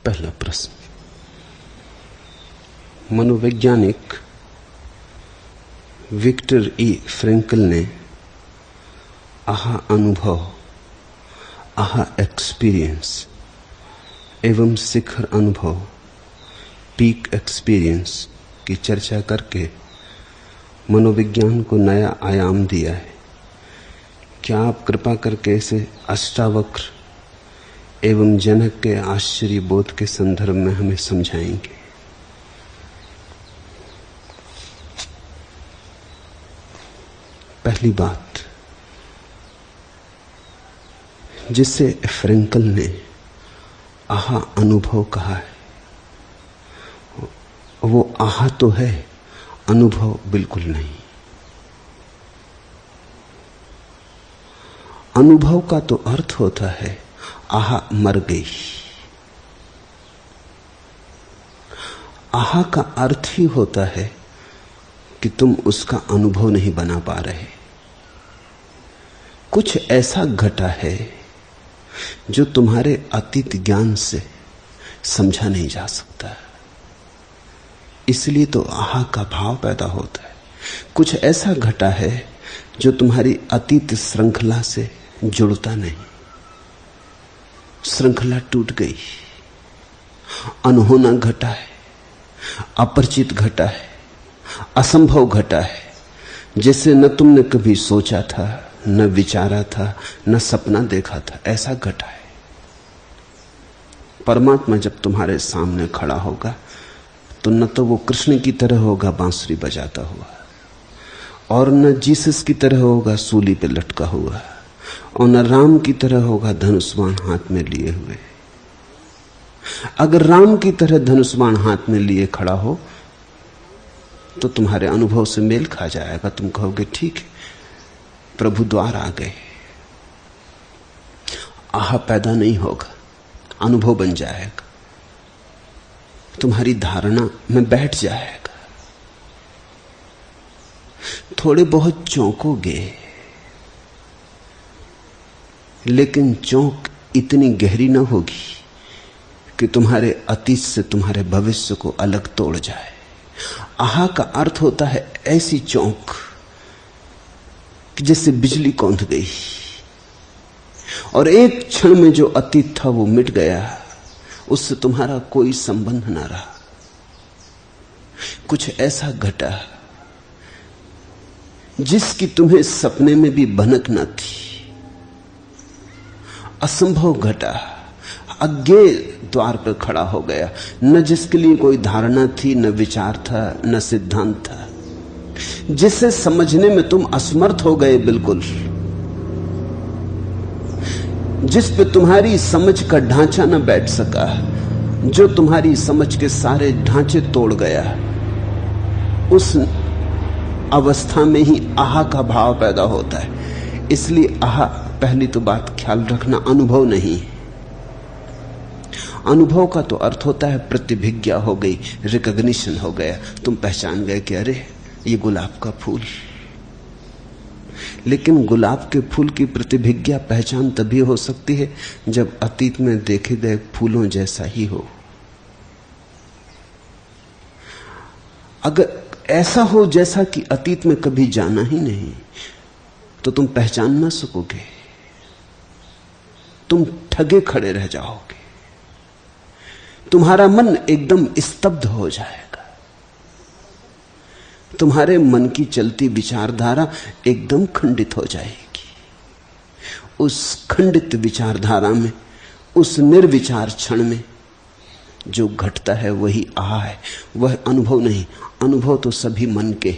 पहला प्रश्न, मनोवैज्ञानिक विक्टर ई फ्रैंकल ने आहा अनुभव, आहा एक्सपीरियंस एवं शिखर अनुभव, पीक एक्सपीरियंस की चर्चा करके मनोविज्ञान को नया आयाम दिया है। क्या आप कृपा करके इसे अष्टावक्र एवं जनक के आश्चर्य बोध के संदर्भ में हमें समझाएंगे? पहली बात, जिसे फ्रैंकल ने आहा अनुभव कहा है, वो आहा तो है, अनुभव बिल्कुल नहीं। अनुभव का तो अर्थ होता है आहा मर गई। आहा का अर्थ ही होता है कि तुम उसका अनुभव नहीं बना पा रहे। कुछ ऐसा घटा है जो तुम्हारे अतीत ज्ञान से समझा नहीं जा सकता, इसलिए तो आहा का भाव पैदा होता है। कुछ ऐसा घटा है जो तुम्हारी अतीत श्रृंखला से जुड़ता नहीं, श्रृंखला टूट गई। अनहोना घटा है, अपरिचित घटा है, असंभव घटा है, जिसे न तुमने कभी सोचा था, न विचारा था, न सपना देखा था, ऐसा घटा है। परमात्मा जब तुम्हारे सामने खड़ा होगा तो न तो वो कृष्ण की तरह होगा बांसुरी बजाता हुआ, और न जीसस की तरह होगा सूली पे लटका हुआ, और न राम की तरह होगा धनुष्बाण हाथ में लिए हुए। अगर राम की तरह धनुष्बाण हाथ में लिए खड़ा हो तो तुम्हारे अनुभव से मेल खा जाएगा। तुम कहोगे ठीक है, प्रभु द्वार आ गए। आहा पैदा नहीं होगा, अनुभव बन जाएगा, तुम्हारी धारणा में बैठ जाएगा। थोड़े बहुत चौंकोगे, लेकिन चौंक इतनी गहरी ना होगी कि तुम्हारे अतीत से तुम्हारे भविष्य को अलग तोड़ जाए। आहा का अर्थ होता है ऐसी चौंक कि जैसे बिजली कौंध गई और एक क्षण में जो अतीत था वो मिट गया, उससे तुम्हारा कोई संबंध ना रहा। कुछ ऐसा घटा जिसकी तुम्हें सपने में भी भनक न थी। असंभव घटा, अज्ञेय द्वार पर खड़ा हो गया, न जिसके लिए कोई धारणा थी, न विचार था, न सिद्धांत था, जिसे समझने में तुम असमर्थ हो गए बिल्कुल, जिस पे तुम्हारी समझ का ढांचा न बैठ सका, जो तुम्हारी समझ के सारे ढांचे तोड़ गया। उस अवस्था में ही आहा का भाव पैदा होता है। इसलिए आहा, पहली तो बात ख्याल रखना, अनुभव नहीं। अनुभव का तो अर्थ होता है प्रतिभिज्ञा हो गई, रिकॉग्निशन हो गया, तुम पहचान गए कि अरे ये गुलाब का फूल। लेकिन गुलाब के फूल की प्रतिभिज्ञा, पहचान तभी हो सकती है जब अतीत में देखे गए फूलों जैसा ही हो। अगर ऐसा हो जैसा कि अतीत में कभी जाना ही नहीं, तो तुम पहचान ना सकोगे, तुम ठगे खड़े रह जाओगे, तुम्हारा मन एकदम स्तब्ध हो जाएगा, तुम्हारे मन की चलती विचारधारा एकदम खंडित हो जाएगी। उस खंडित विचारधारा में, उस निर्विचार क्षण में जो घटता है वही आहा है, वह अनुभव नहीं। अनुभव तो सभी मन के,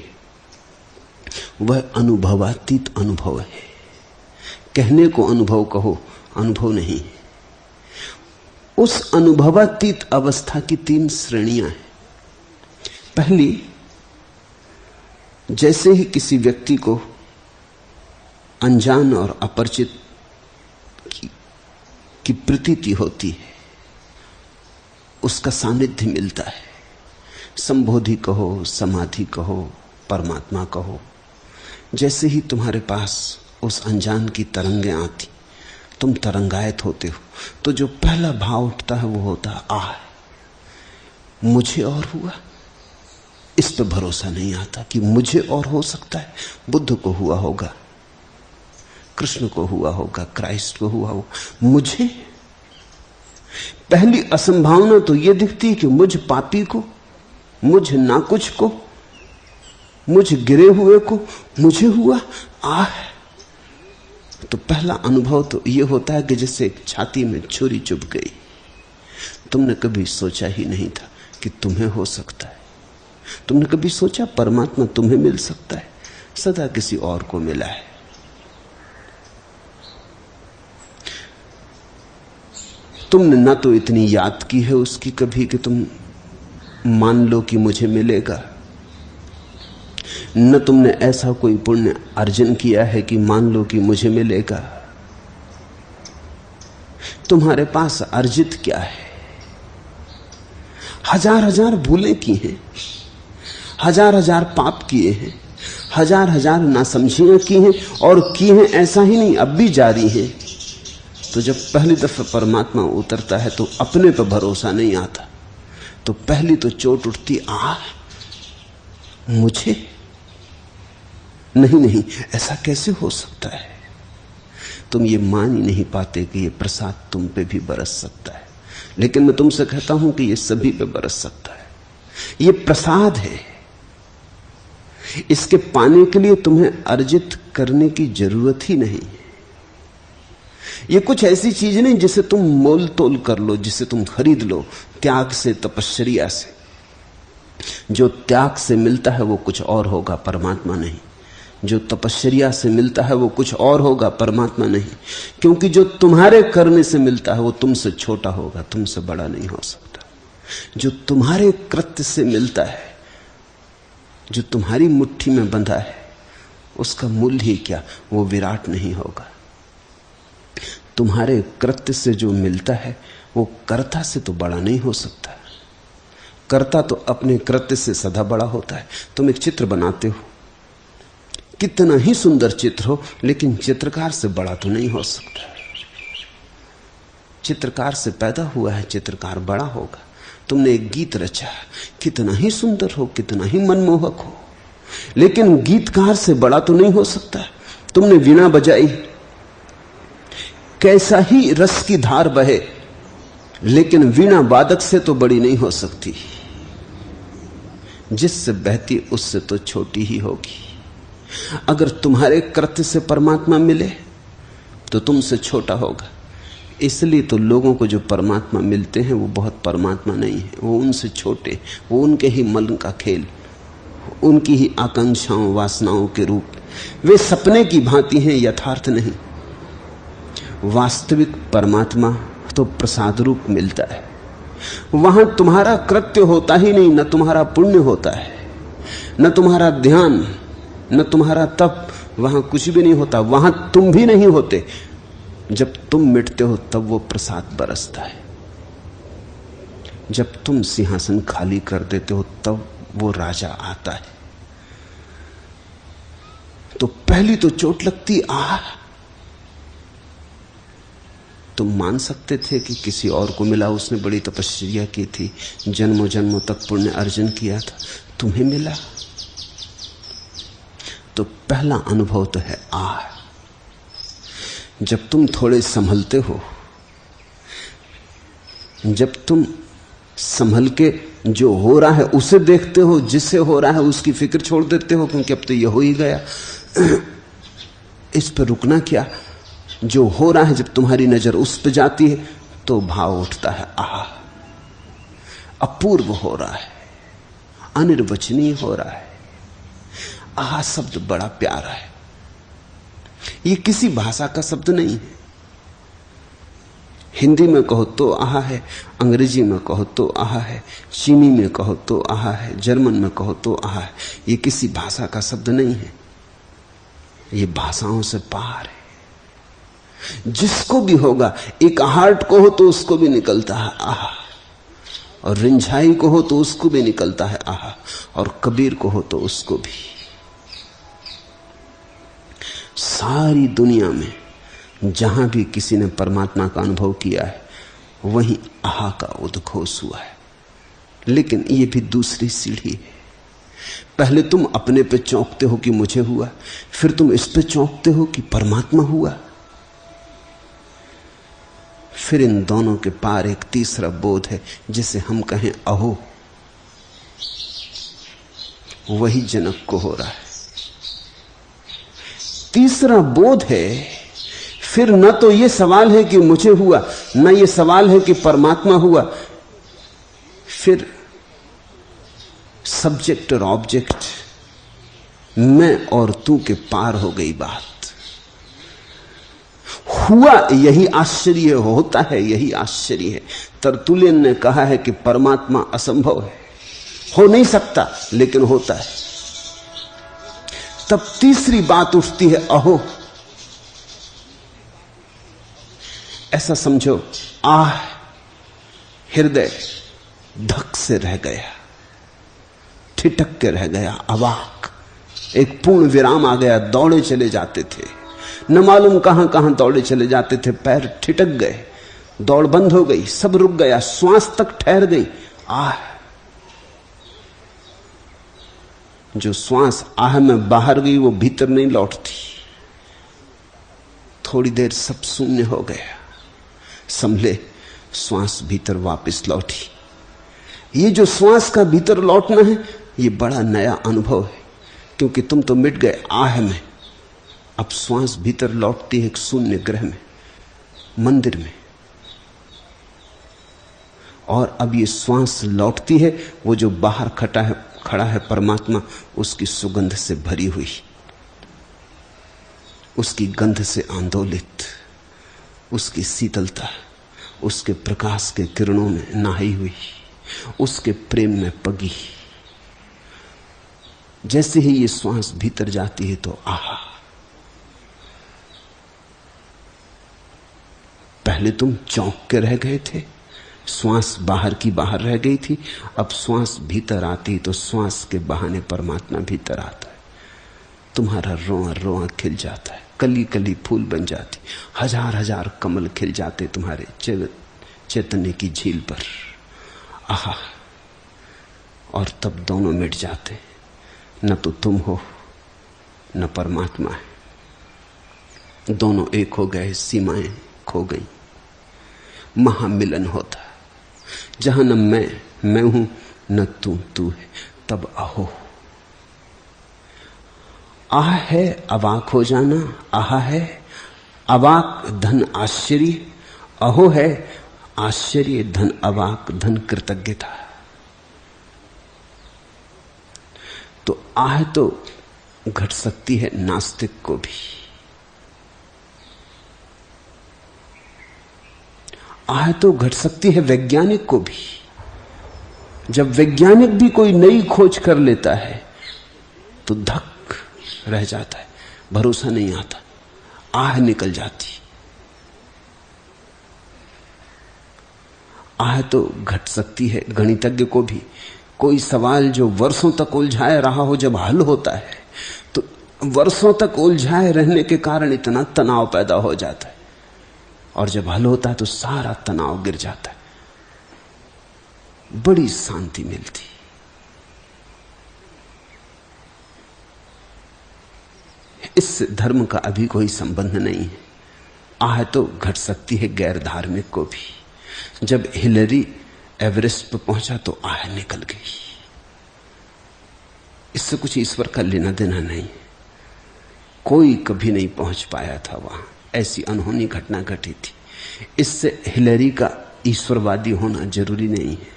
वह अनुभवातीत अनुभव है। कहने को अनुभव कहो, अनुभव नहीं। उस अनुभवातीत अवस्था की 3 श्रेणियां हैं। पहली, जैसे ही किसी व्यक्ति को अनजान और अपरिचित की प्रतीति होती है, उसका सानिध्य मिलता है। संबोधि कहो, समाधि कहो, परमात्मा कहो, जैसे ही तुम्हारे पास उस अनजान की तरंगें आती, तुम तरंगायत होते हो, तो जो पहला भाव उठता है वो होता है आह, मुझे और हुआ। इस पे भरोसा नहीं आता कि मुझे और हो सकता है। बुद्ध को हुआ होगा, कृष्ण को हुआ होगा, क्राइस्ट को हुआ होगा, मुझे। पहली असंभावना तो यह दिखती है कि मुझ पापी को, मुझ नाकुछ को, मुझ गिरे हुए को मुझे हुआ। आह, तो पहला अनुभव तो यह होता है कि जैसे एक छाती में छुरी चुभ गई। तुमने कभी सोचा ही नहीं था कि तुम्हें हो सकता है। तुमने कभी सोचा परमात्मा तुम्हें मिल सकता है? सदा किसी और को मिला है। तुमने ना तो इतनी याद की है उसकी कभी कि तुम मान लो कि मुझे मिलेगा, न तुमने ऐसा कोई पुण्य अर्जन किया है कि मान लो कि मुझे मिलेगा। तुम्हारे पास अर्जित क्या है? हजार हजार भूलें की हैं, हजार हजार पाप किए हैं, हजार हजार नासमझियां की हैं, और की हैं ऐसा ही नहीं, अब भी जारी हैं। तो जब पहली दफा परमात्मा उतरता है तो अपने पर भरोसा नहीं आता, तो पहली तो चोट उठती, मुझे नहीं, ऐसा कैसे हो सकता है? तुम ये मान ही नहीं पाते कि ये प्रसाद तुम पे भी बरस सकता है। लेकिन मैं तुमसे कहता हूं कि ये सभी पे बरस सकता है। ये प्रसाद है, इसके पाने के लिए तुम्हें अर्जित करने की जरूरत ही नहीं। ये कुछ ऐसी चीज नहीं जिसे तुम मोल तोल कर लो, जिसे तुम खरीद लो त्याग से, तपश्चर्या से। जो त्याग से मिलता है वो कुछ और होगा, परमात्मा नहीं। जो तपश्चर्या से मिलता है वो कुछ और होगा, परमात्मा नहीं। क्योंकि जो तुम्हारे करने से मिलता है वो तुमसे छोटा होगा, तुमसे बड़ा नहीं हो सकता। जो तुम्हारे कृत्य से मिलता है, जो तुम्हारी मुट्ठी में बंधा है, उसका मूल्य ही क्या, वो विराट नहीं होगा। तुम्हारे कृत्य से जो मिलता है वो कर्ता से तो बड़ा नहीं हो सकता। कर्ता तो अपने कृत्य से सदा बड़ा होता है। तुम एक चित्र बनाते हो, कितना ही सुंदर चित्र हो, लेकिन चित्रकार से बड़ा तो नहीं हो सकता। चित्रकार से पैदा हुआ है, चित्रकार बड़ा होगा। तुमने एक गीत रचा, कितना ही सुंदर हो, कितना ही मनमोहक हो, लेकिन गीतकार से बड़ा तो नहीं हो सकता। तुमने वीणा बजाई, कैसा ही रस की धार बहे, लेकिन वीणा वादक से तो बड़ी नहीं हो सकती। जिससे बहती उससे तो छोटी ही होगी। अगर तुम्हारे कृत्य से परमात्मा मिले तो तुमसे छोटा होगा। इसलिए तो लोगों को जो परमात्मा मिलते हैं वो बहुत परमात्मा नहीं है, वो उनसे छोटे, वो उनके ही मन का खेल, उनकी ही आकांक्षाओं वासनाओं के रूप। वे सपने की भांति हैं, यथार्थ नहीं। वास्तविक परमात्मा तो प्रसाद रूप मिलता है। वहां तुम्हारा कृत्य होता ही नहीं, न तुम्हारा पुण्य होता है, न तुम्हारा ध्यान, न तुम्हारा तप, वहां कुछ भी नहीं होता। वहां तुम भी नहीं होते। जब तुम मिटते हो तब वो प्रसाद बरसता है। जब तुम सिंहासन खाली कर देते हो तब वो राजा आता है। तो पहली तो चोट लगती, तुम मान सकते थे कि किसी और को मिला, उसने बड़ी तपस्या की थी, जन्मों जन्मों तक पुण्य अर्जन किया था, तुम्हें मिला। तो पहला अनुभव तो है जब तुम थोड़े संभलते हो, जब तुम संभल के जो हो रहा है उसे देखते हो, जिससे हो रहा है उसकी फिक्र छोड़ देते हो, क्योंकि अब तो ये हो ही गया, इस पर रुकना क्या। जो हो रहा है जब तुम्हारी नजर उस पर जाती है तो भाव उठता है, अपूर्व हो रहा है, अनिर्वचनीय हो रहा है। शब्द बड़ा प्यारा है। ये किसी भाषा का शब्द नहीं है। हिंदी में कहो तो आहा है, अंग्रेजी में कहो तो आहा है, चीनी में कहो तो आहा है, जर्मन में कहो तो आहा है। ये किसी भाषा का शब्द नहीं है, ये भाषाओं से पार है। जिसको भी होगा, एक हार्ट को हो तो उसको भी निकलता है आहा, और रिंझाई को हो तो उसको भी निकलता है आहा, और कबीर को हो तो उसको भी। सारी दुनिया में जहां भी किसी ने परमात्मा का अनुभव किया है वहीं आहा का उद्घोष हुआ है। लेकिन ये भी दूसरी सीढ़ी है। पहले तुम अपने पे चौंकते हो कि मुझे हुआ, फिर तुम इस पे चौंकते हो कि परमात्मा हुआ, फिर इन दोनों के पार एक तीसरा बोध है जिसे हम कहें अहो। वही जनक को हो रहा है। तीसरा बोध है, फिर न तो यह सवाल है कि मुझे हुआ, न यह सवाल है कि परमात्मा हुआ, फिर सब्जेक्ट और ऑब्जेक्ट, मैं और तू के पार हो गई बात। हुआ यही आश्चर्य, होता है यही आश्चर्य है। तरतुल्यन ने कहा है कि परमात्मा असंभव है, हो नहीं सकता, लेकिन होता है। तब तीसरी बात उठती है अहो। ऐसा समझो, आह, हृदय धक से रह गया, ठिठक के रह गया, अवाक। एक पूर्ण विराम आ गया। दौड़े चले जाते थे, न मालूम कहां कहां दौड़े चले जाते थे, पैर ठिठक गए, दौड़ बंद हो गई, सब रुक गया, श्वास तक ठहर गई। आह, जो श्वास आह में बाहर गई वो भीतर नहीं लौटती। थोड़ी देर सब शून्य हो गया, संभले, श्वास भीतर वापस लौटी। ये जो श्वास का भीतर लौटना है, ये बड़ा नया अनुभव है, क्योंकि तुम तो मिट गए आह में। अब श्वास भीतर लौटती है एक शून्य ग्रह में, मंदिर में। और अब ये श्वास लौटती है, वो जो बाहर खड़ा है परमात्मा, उसकी सुगंध से भरी हुई, उसकी गंध से आंदोलित, उसकी शीतलता, उसके प्रकाश के किरणों में नहाई हुई, उसके प्रेम में पगी। जैसे ही ये श्वास भीतर जाती है तो आहा। पहले तुम चौंक के रह गए थे, श्वास बाहर की बाहर रह गई थी। अब श्वास भीतर आती तो श्वास के बहाने परमात्मा भीतर आता है। तुम्हारा रोआ रोआ खिल जाता है, कली कली फूल बन जाती, हजार हजार कमल खिल जाते तुम्हारे चैतन्य की झील पर। आहा। और तब दोनों मिट जाते, न तो तुम हो न परमात्मा है। दोनों एक हो गए, सीमाएं खो गई, महामिलन होता। जहां न मैं हूं न तू है, तब अहो। आह है अवाक हो जाना, आहा है अवाक धन आश्चर्य, अहो है आश्चर्य धन अवाक धन कृतज्ञता। तो आह तो घट सकती है नास्तिक को भी, आह तो घट सकती है वैज्ञानिक को भी। जब वैज्ञानिक भी कोई नई खोज कर लेता है तो धक रह जाता है, भरोसा नहीं आता, आह निकल जाती। आह तो घट सकती है गणितज्ञ को भी। कोई सवाल जो वर्षों तक उलझाए रहा हो, जब हल होता है तो वर्षों तक उलझाए रहने के कारण इतना तनाव पैदा हो जाता है, और जब हल होता है तो सारा तनाव गिर जाता है, बड़ी शांति मिलती। इससे धर्म का अभी कोई संबंध नहीं है। आह तो घट सकती है गैर धार्मिक को भी। जब हिलरी एवरेस्ट पर पहुंचा तो आह निकल गई। इससे कुछ ईश्वर का लेना देना नहीं, कोई कभी नहीं पहुंच पाया था वहां, ऐसी अनहोनी घटना घटी थी। इससे हिलरी का ईश्वरवादी होना जरूरी नहीं है।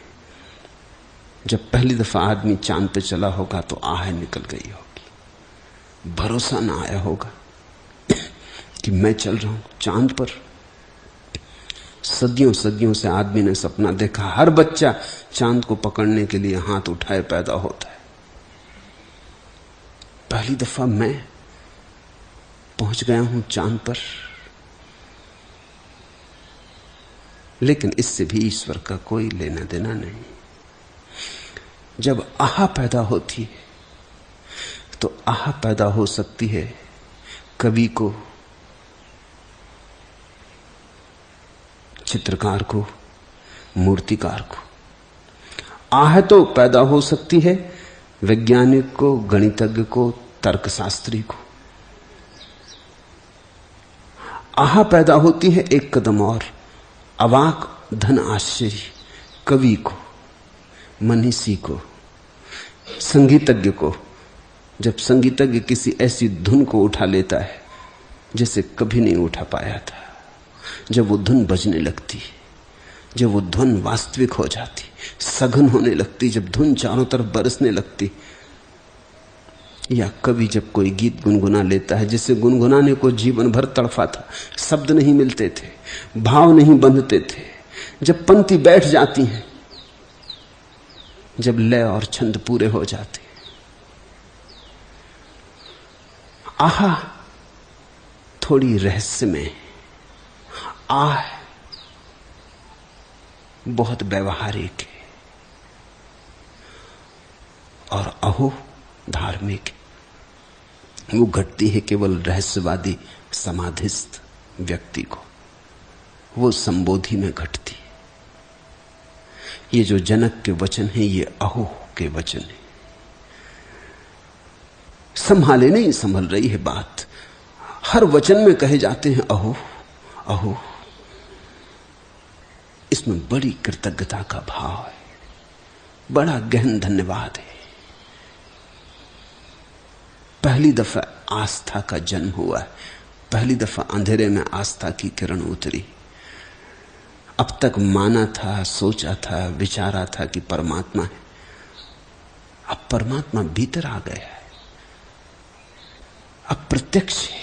जब पहली दफा आदमी चांद पे चला होगा तो आह निकल गई होगी, भरोसा ना आया होगा कि मैं चल रहा हूं चांद पर। सदियों सदियों से आदमी ने सपना देखा, हर बच्चा चांद को पकड़ने के लिए हाथ उठाए पैदा होता है। पहली दफा मैं पहुंच गया हूं चांद पर। लेकिन इससे भी ईश्वर का कोई लेना देना नहीं। जब आह पैदा होती है तो आह पैदा हो सकती है कवि को, चित्रकार को, मूर्तिकार को। आह तो पैदा हो सकती है वैज्ञानिक को, गणितज्ञ को, तर्कशास्त्री को। आह पैदा होती है एक कदम और, अवाक धन आश्चर्य, कवि को, मनीषी को, संगीतज्ञ को। जब संगीतज्ञ किसी ऐसी धुन को उठा लेता है जिसे कभी नहीं उठा पाया था, जब वो धुन बजने लगती, जब वो धुन वास्तविक हो जाती, सघन होने लगती, जब धुन चारों तरफ बरसने लगती, या कवि जब कोई गीत गुनगुना लेता है जिसे गुनगुनाने को जीवन भर तड़फा था, शब्द नहीं मिलते थे, भाव नहीं बंधते थे, जब पंक्ति बैठ जाती हैं, जब लय और छंद पूरे हो जाते, आहा थोड़ी रहस्यमय, आह बहुत व्यवहारिक है, और अहो धार्मिक। वो घटती है केवल रहस्यवादी समाधिस्थ व्यक्ति को, वो संबोधि में घटती है। ये जो जनक के वचन है ये अहो के वचन है। संभाले नहीं संभल रही है बात, हर वचन में कहे जाते हैं अहो अहो। इसमें बड़ी कृतज्ञता का भाव है, बड़ा गहन धन्यवाद है। पहली दफा आस्था का जन्म हुआ है, पहली दफा अंधेरे में आस्था की किरण उतरी। अब तक माना था, सोचा था, विचारा था कि परमात्मा है, अब परमात्मा भीतर आ गया है, अब प्रत्यक्ष है।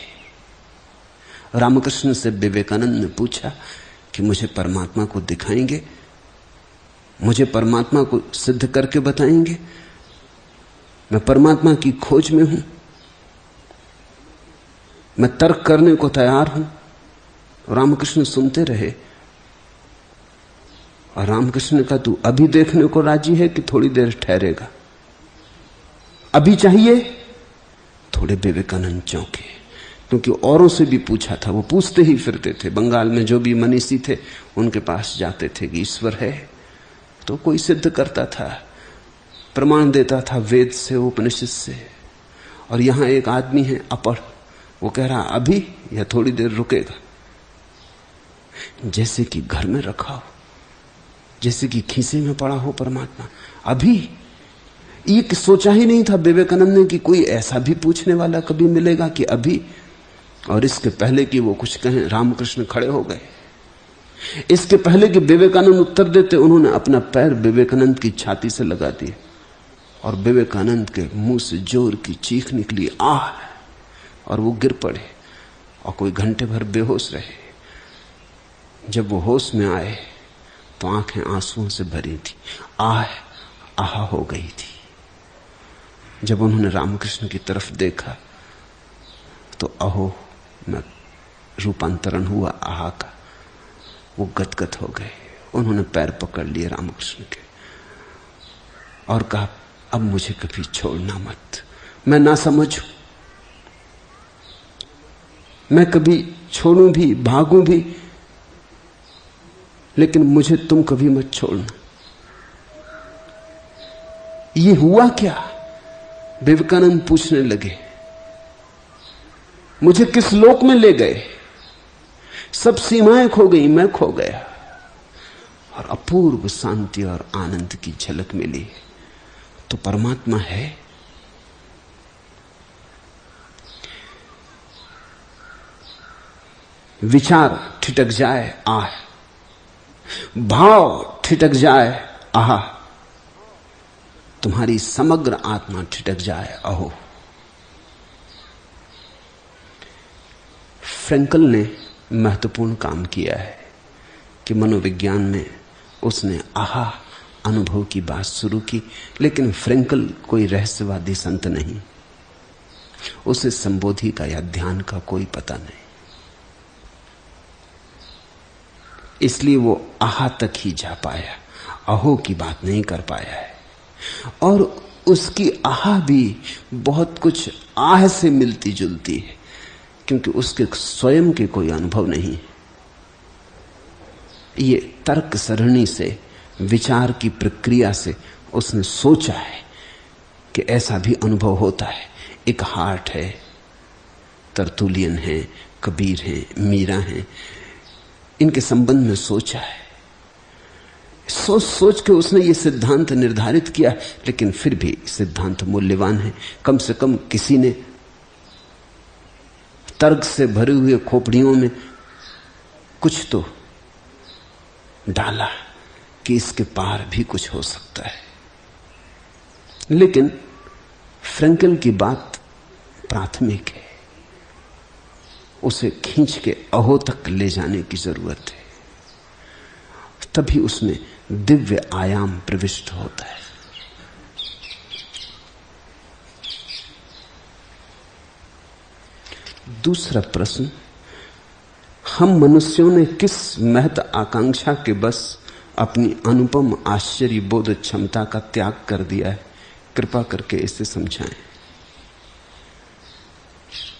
रामकृष्ण से विवेकानंद ने पूछा कि मुझे परमात्मा को दिखाएंगे, मुझे परमात्मा को सिद्ध करके बताएंगे, मैं परमात्मा की खोज में हूं, मैं तर्क करने को तैयार हूं। रामकृष्ण सुनते रहे, और रामकृष्ण ने कहा तू अभी देखने को राजी है कि थोड़ी देर ठहरेगा? अभी चाहिए? थोड़े विवेकानंद चौंके, क्योंकि औरों से भी पूछा था, वो पूछते ही फिरते थे। बंगाल में जो भी मनीषी थे उनके पास जाते थे कि ईश्वर है, तो कोई सिद्ध करता था, प्रमाण देता था वेद से, उपनिषद से। और यहां एक आदमी है अपढ़, वो कह रहा अभी या थोड़ी देर रुकेगा, जैसे कि घर में रखा हो, जैसे कि खीसे में पड़ा हो परमात्मा। अभी ये सोचा ही नहीं था विवेकानंद ने कि कोई ऐसा भी पूछने वाला कभी मिलेगा कि अभी। और इसके पहले कि वो कुछ कहें, रामकृष्ण खड़े हो गए। इसके पहले कि विवेकानंद उत्तर देते, उन्होंने अपना पैर विवेकानंद की छाती से लगा दिया, और विवेकानंद के मुंह से जोर की चीख निकली, आह, और वो गिर पड़े और कोई घंटे भर बेहोश रहे। जब वो होश में आए तो आंखें आंसुओं से भरी थी, आह आहा हो गई थी। जब उन्होंने रामकृष्ण की तरफ देखा तो अहो में रूपांतरण हुआ आहा का, वो गदगद हो गए। उन्होंने पैर पकड़ लिए रामकृष्ण के और कहा अब मुझे कभी छोड़ना मत, मैं ना समझूं, मैं कभी छोड़ूं भी, भागूं भी, लेकिन मुझे तुम कभी मत छोड़ना। ये हुआ क्या? विवेकानंद पूछने लगे, मुझे किस लोक में ले गए? सब सीमाएं खो गई, मैं खो गया, और अपूर्व शांति और आनंद की झलक मिली। तो परमात्मा है। विचार ठिठक जाए आह, भाव ठिठक जाए आहा, तुम्हारी समग्र आत्मा ठिठक जाए अहो। फ्रैंकल ने महत्वपूर्ण काम किया है कि मनोविज्ञान में उसने आहा अनुभव की बात शुरू की, लेकिन फ्रैंकल कोई रहस्यवादी संत नहीं, उसे संबोधि का या ध्यान का कोई पता नहीं, इसलिए वो आहा तक ही जा पाया, अहो की बात नहीं कर पाया है। और उसकी आहा भी बहुत कुछ आह से मिलती जुलती है, क्योंकि उसके स्वयं के कोई अनुभव नहीं। ये तर्क सरणी से, विचार की प्रक्रिया से उसने सोचा है कि ऐसा भी अनुभव होता है। एक हार्ट है, तरतुलियन है, कबीर है, मीरा है, इनके संबंध में सोचा है। सोच सोच के उसने ये सिद्धांत निर्धारित किया, लेकिन फिर भी सिद्धांत मूल्यवान है। कम से कम किसी ने तर्क से भरे हुए खोपड़ियों में कुछ तो डाला कि इसके पार भी कुछ हो सकता है। लेकिन फ्रैंकल की बात प्राथमिक है, उसे खींच के अहो तक ले जाने की जरूरत है, तभी उसमें दिव्य आयाम प्रविष्ट होता है। दूसरा प्रश्न, हम मनुष्यों ने किस महत आकांक्षा के बस अपनी अनुपम आश्चर्य बोध क्षमता का त्याग कर दिया है? कृपा करके इसे समझाएं।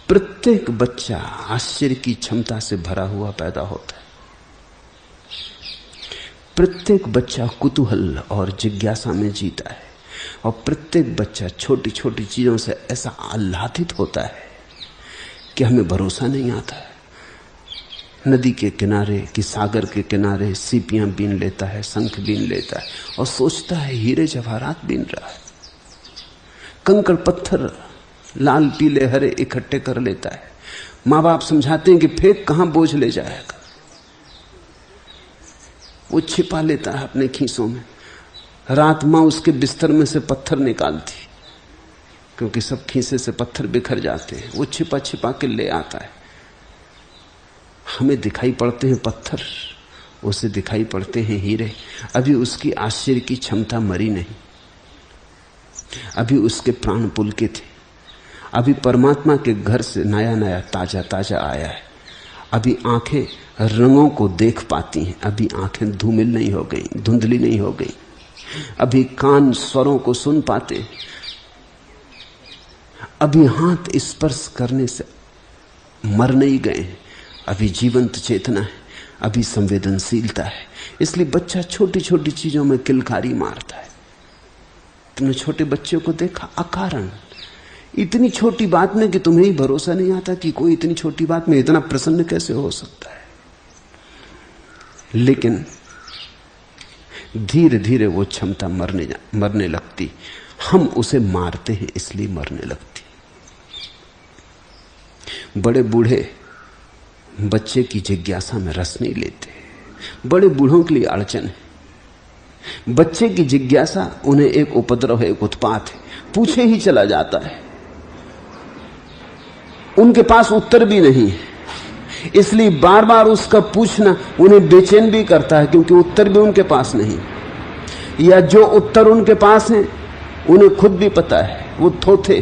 प्रत्येक बच्चा आश्चर्य की क्षमता से भरा हुआ पैदा होता है। प्रत्येक बच्चा कुतूहल और जिज्ञासा में जीता है, और प्रत्येक बच्चा छोटी छोटी चीजों से ऐसा आह्लादित होता है कि हमें भरोसा नहीं आता है। नदी के किनारे कि सागर के किनारे सीपियां बीन लेता है, शंख बीन लेता है और सोचता है हीरे जवाहरात बीन रहा है। कंकड़ पत्थर लाल पीले हरे इकट्ठे कर लेता है। माँ बाप समझाते हैं कि फेंक कहां, बोझ ले जाएगा। वो छिपा लेता है अपने खीसों में। रात माँ उसके बिस्तर में से पत्थर निकालती, क्योंकि सब खीसे से पत्थर बिखर जाते हैं। वो छिपा छिपा के ले आता है। हमें दिखाई पड़ते हैं पत्थर, उसे दिखाई पड़ते हैं हीरे। अभी उसकी आश्चर्य की क्षमता मरी नहीं, अभी उसके प्राण पुलकित थे। अभी परमात्मा के घर से नया नया ताजा ताजा आया है। अभी आंखें रंगों को देख पाती हैं, अभी आंखें धूमिल नहीं हो गई, धुंधली नहीं हो गई। अभी कान स्वरों को सुन पाते, अभी हाथ स्पर्श करने से मर नहीं गए। अभी जीवंत चेतना है, अभी संवेदनशीलता है। इसलिए बच्चा छोटी छोटी चीजों में किलकारी मारता है। तुमने छोटे बच्चे को देखा, अकारण इतनी छोटी बात में कि तुम्हें ही भरोसा नहीं आता कि कोई इतनी छोटी बात में इतना प्रसन्न कैसे हो सकता है। लेकिन धीरे धीरे वो क्षमता मरने लगती। हम उसे मारते हैं इसलिए मरने लगती। बड़े बूढ़े बच्चे की जिज्ञासा में रस नहीं लेते। बड़े बूढ़ों के लिए अड़चन है। बच्चे की जिज्ञासा उन्हें एक उपद्रव है, एक उत्पात है, पूछे ही चला जाता है। उनके पास उत्तर भी नहीं है, इसलिए बार बार उसका पूछना उन्हें बेचैन भी करता है, क्योंकि उत्तर भी उनके पास नहीं, या जो उत्तर उनके पास है उन्हें खुद भी पता है वो थोथे।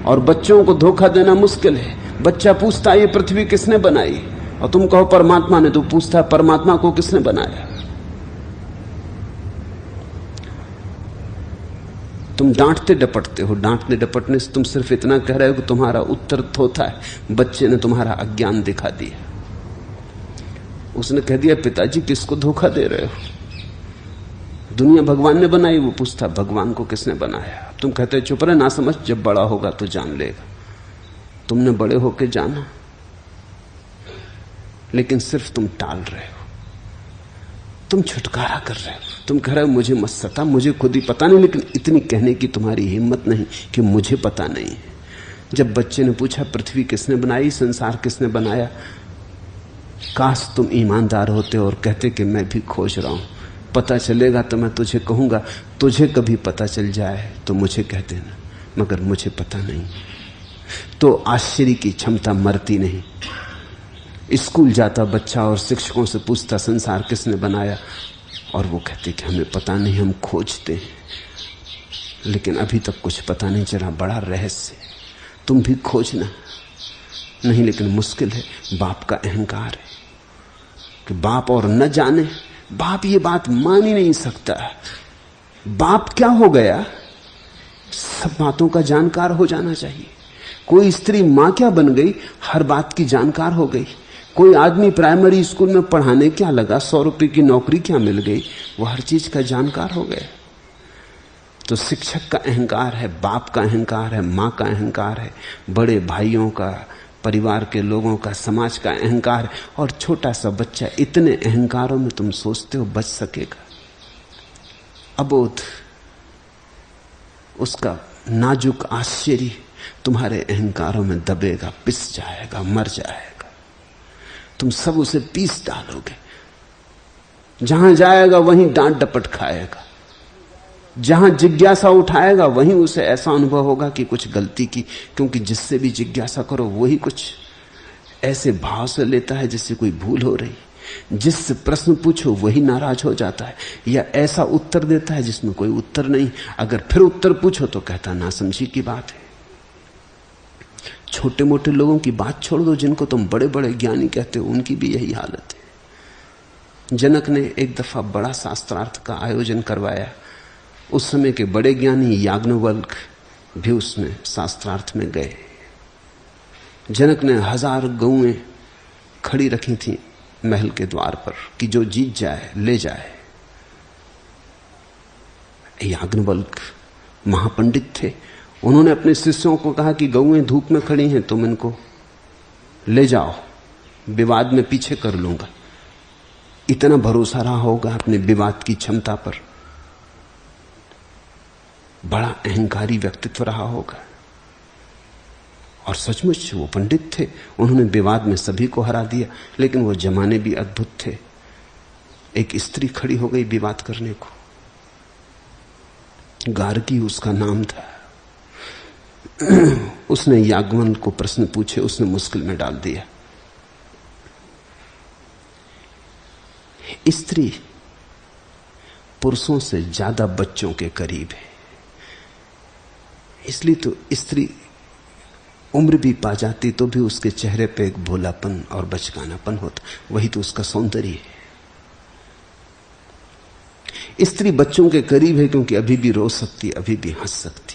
और बच्चों को धोखा देना मुश्किल है। बच्चा पूछता है ये पृथ्वी किसने बनाई, और तुम कहो परमात्मा ने, तो पूछता परमात्मा को किसने बनाया। तुम डांटते डपटते हो, डांटने डपटने से तुम सिर्फ इतना कह रहे हो कि तुम्हारा उत्तर थोथा है। बच्चे ने तुम्हारा अज्ञान दिखा दिया। उसने कह दिया पिताजी किसको धोखा दे रहे हो, दुनिया भगवान ने बनाई। वो पूछता भगवान को किसने बनाया। तुम कहते चुप रहे, ना समझ, जब बड़ा होगा तो जान लेगा। तुमने बड़े होके जाना, लेकिन सिर्फ तुम टाल रहे हो, तुम छुटकारा कर रहे हो। तुम कह रहे हो मुझे मत सता, मुझे खुद ही पता नहीं, लेकिन इतनी कहने की तुम्हारी हिम्मत नहीं कि मुझे पता नहीं है। जब बच्चे ने पूछा पृथ्वी किसने बनाई, संसार किसने बनाया, काश तुम ईमानदार होते और कहते कि मैं भी खोज रहा हूं, पता चलेगा तो मैं तुझे कहूंगा। तुझे कभी पता चल जाए तो मुझे कह देना, मगर मुझे पता नहीं। तो आश्चर्य की क्षमता मरती नहीं। स्कूल जाता बच्चा और शिक्षकों से पूछता संसार किसने बनाया, और वो कहते कि हमें पता नहीं, हम खोजते हैं, लेकिन अभी तक कुछ पता नहीं चला, बड़ा रहस्य। तुम भी खोजना। नहीं, लेकिन मुश्किल है। बाप का अहंकार है कि बाप और न जाने। बाप ये बात मान ही नहीं सकता। बाप क्या हो गया, सब बातों का जानकार हो जाना चाहिए। कोई स्त्री मां क्या बन गई, हर बात की जानकार हो गई। कोई आदमी प्राइमरी स्कूल में पढ़ाने क्या लगा, 100 रुपए की नौकरी क्या मिल गई, वो हर चीज का जानकार हो गया। तो शिक्षक का अहंकार है, बाप का अहंकार है, माँ का अहंकार है, बड़े भाइयों का, परिवार के लोगों का, समाज का अहंकार है। और छोटा सा बच्चा इतने अहंकारों में तुम सोचते हो बच सकेगा? अबोध उसका नाजुक आश्चर्य तुम्हारे अहंकारों में दबेगा, पिस जाएगा, मर जाएगा। तुम सब उसे पीस डालोगे। जहां जाएगा वहीं डांट डपट खाएगा। जहां जिज्ञासा उठाएगा वहीं उसे ऐसा अनुभव होगा कि कुछ गलती की, क्योंकि जिससे भी जिज्ञासा करो वही कुछ ऐसे भाव से लेता है जैसे कोई भूल हो रही। जिससे प्रश्न पूछो वही नाराज हो जाता है, या ऐसा उत्तर देता है जिसमें कोई उत्तर नहीं। अगर फिर उत्तर पूछो तो कहता नासमझी की बात है। छोटे मोटे लोगों की बात छोड़ दो, जिनको तुम बड़े बड़े ज्ञानी कहते हो, उनकी भी यही हालत है। जनक ने एक दफा बड़ा शास्त्रार्थ का आयोजन करवाया। उस समय के बड़े ज्ञानी याज्ञवल्क्य भी उसमें शास्त्रार्थ में गए। जनक ने 1000 गऊएं खड़ी रखी थी महल के द्वार पर कि जो जीत जाए ले जाए। याज्ञवल्क्य महापंडित थे। उन्होंने अपने शिष्यों को कहा कि गऊएं धूप में खड़ी हैं, तुम इनको ले जाओ, विवाद में पीछे कर लूंगा। इतना भरोसा रहा होगा अपने विवाद की क्षमता पर। बड़ा अहंकारी व्यक्तित्व रहा होगा। और सचमुच वो पंडित थे, उन्होंने विवाद में सभी को हरा दिया। लेकिन वो जमाने भी अद्भुत थे। एक स्त्री खड़ी हो गई विवाद करने को, गार्गी उसका नाम था। उसने याज्ञवल्क्य को प्रश्न पूछे, उसने मुश्किल में डाल दिया। स्त्री पुरुषों से ज्यादा बच्चों के करीब है, इसलिए तो स्त्री उम्र भी पा जाती तो भी उसके चेहरे पे एक भोलापन और बचकानापन होता। वही तो उसका सौंदर्य है। स्त्री बच्चों के करीब है क्योंकि अभी भी रो सकती, अभी भी हंस सकती।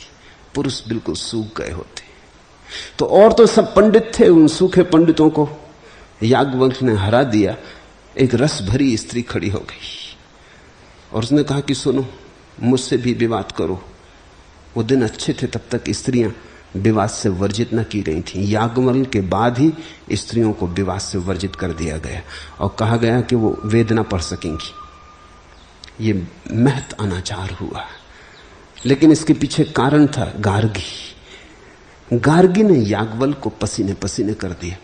पुरुष बिल्कुल सूख गए होते। तो और तो सब पंडित थे, उन सूखे पंडितों को याज्ञवल्क्य ने हरा दिया। एक रस भरी स्त्री खड़ी हो गई और उसने कहा कि सुनो, मुझसे भी विवाद करो। वो दिन अच्छे थे, तब तक स्त्रियां विवाद से वर्जित न की गई थी। याज्ञवल्क्य के बाद ही स्त्रियों को विवाद से वर्जित कर दिया गया और कहा गया कि वो वेद न पढ़ सकेंगी। ये महत अनाचार हुआ। लेकिन इसके पीछे कारण था गार्गी ने याज्ञवल्क्य को पसीने पसीने कर दिया।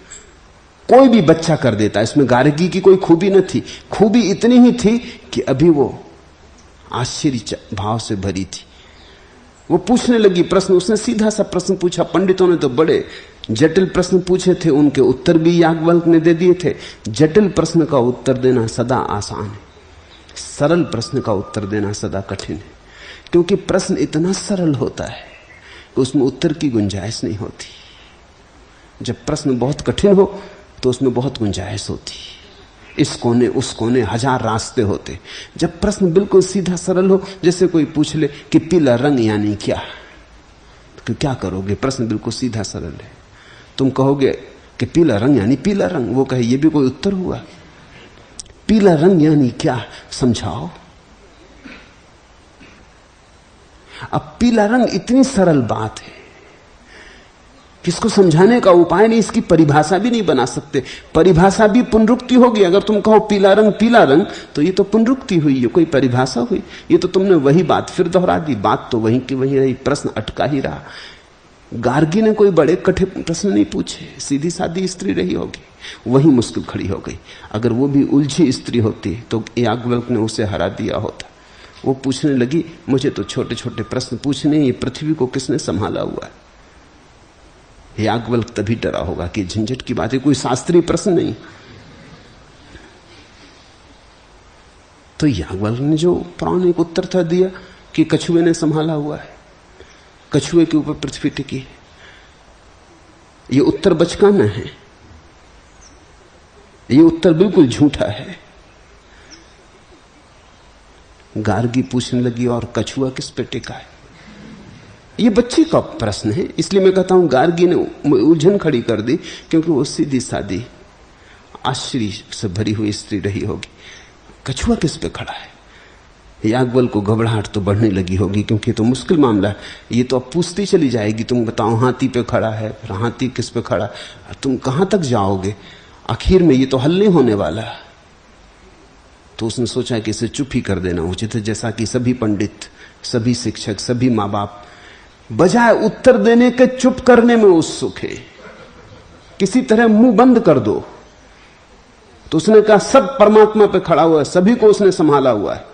कोई भी बच्चा कर देता, इसमें गार्गी की कोई खूबी न थी। खूबी इतनी ही थी कि अभी वो आश्चर्य भाव से भरी थी। वो पूछने लगी प्रश्न। उसने सीधा सा प्रश्न पूछा। पंडितों ने तो बड़े जटिल प्रश्न पूछे थे, उनके उत्तर भी याज्ञवल्क्य ने दे दिए थे। जटिल प्रश्न का उत्तर देना सदा आसान है, सरल प्रश्न का उत्तर देना सदा कठिन है। क्योंकि प्रश्न इतना सरल होता है कि उसमें उत्तर की गुंजाइश नहीं होती। जब प्रश्न बहुत कठिन हो तो उसमें बहुत गुंजाइश होती। इस कोने उस कोने 1000 रास्ते होते। जब प्रश्न बिल्कुल सीधा सरल हो, जैसे कोई पूछ ले कि पीला रंग यानी क्या, तो क्या करोगे? प्रश्न बिल्कुल सीधा सरल है। तुम कहोगे कि पीला रंग यानी पीला रंग, वो कहे ये भी कोई उत्तर हुआ? पीला रंग यानी क्या, समझाओ। अब पीला रंग इतनी सरल बात है कि इसको समझाने का उपाय नहीं, इसकी परिभाषा भी नहीं बना सकते। परिभाषा भी पुनरुक्ति होगी। अगर तुम कहो पीला रंग, तो ये तो पुनरुक्ति हुई, ये कोई परिभाषा हुई? ये तो तुमने वही बात फिर दोहरा दी। बात तो वहीं की वहीं रही, प्रश्न अटका ही रहा। गार्गी ने कोई बड़े कठिन प्रश्न नहीं पूछे, सीधी सादी स्त्री रही होगी, वही मुश्किल खड़ी हो गई। अगर वो भी उलझी स्त्री होती तो याज्ञवल्क्य ने उसे हरा दिया होता। वो पूछने लगी, मुझे तो छोटे छोटे प्रश्न पूछने, ये पृथ्वी को किसने संभाला हुआ है? याज्ञवल्क्य तभी डरा होगा कि झंझट की बात है, कोई शास्त्रीय प्रश्न नहीं। तो याज्ञवल्क्य ने जो पौराणिक उत्तर था दिया कि कछुए ने संभाला हुआ है, कछुए के ऊपर पृथ्वी टिकी है। ये उत्तर बचकाना है, ये उत्तर बिल्कुल झूठा है। गार्गी पूछने लगी, और कछुआ किस पे टिका है? ये बच्ची का प्रश्न है, इसलिए मैं कहता हूं गार्गी ने उलझन खड़ी कर दी, क्योंकि वो सीधी सादी आश्चर्य से भरी हुई स्त्री रही होगी। कछुआ किस पे खड़ा है? याज्ञवल को घबराहट तो बढ़ने लगी होगी, क्योंकि तो मुश्किल मामला है। ये तो अब पूछती चली जाएगी, तुम बताओ हाथी पे खड़ा है, फिर हाथी किस पे खड़ा, तुम कहां तक जाओगे? आखिर में ये तो हल नहीं होने वाला। तो उसने सोचा कि इसे चुप ही कर देना उचित है, जैसा कि सभी पंडित, सभी शिक्षक, सभी माँ बाप बजाय उत्तर देने के चुप करने में उत्सुक है। किसी तरह मुंह बंद कर दो। तो उसने कहा सब परमात्मा पे खड़ा हुआ है, सभी को उसने संभाला हुआ है।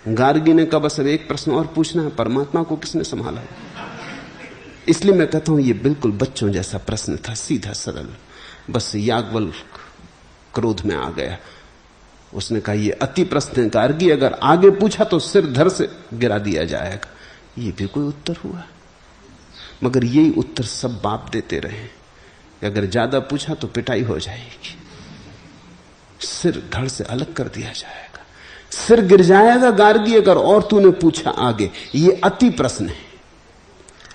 गार्गी ने कहा बस अब एक प्रश्न और पूछना है, परमात्मा को किसने संभाला है? इसलिए मैं कहता हूं ये बिल्कुल बच्चों जैसा प्रश्न था, सीधा सरल। बस याज्ञवल क्रोध में आ गया। उसने कहा ये अति प्रश्न है गार्गी, अगर आगे पूछा तो सिर धड़ से गिरा दिया जाएगा। ये भी कोई उत्तर हुआ? मगर यही उत्तर सब बाप देते रहे, अगर ज्यादा पूछा तो पिटाई हो जाएगी, सिर धड़ से अलग कर दिया जाएगा, सिर गिर जाएगा गार्गी अगर और तूने पूछा आगे। ये अति प्रश्न है।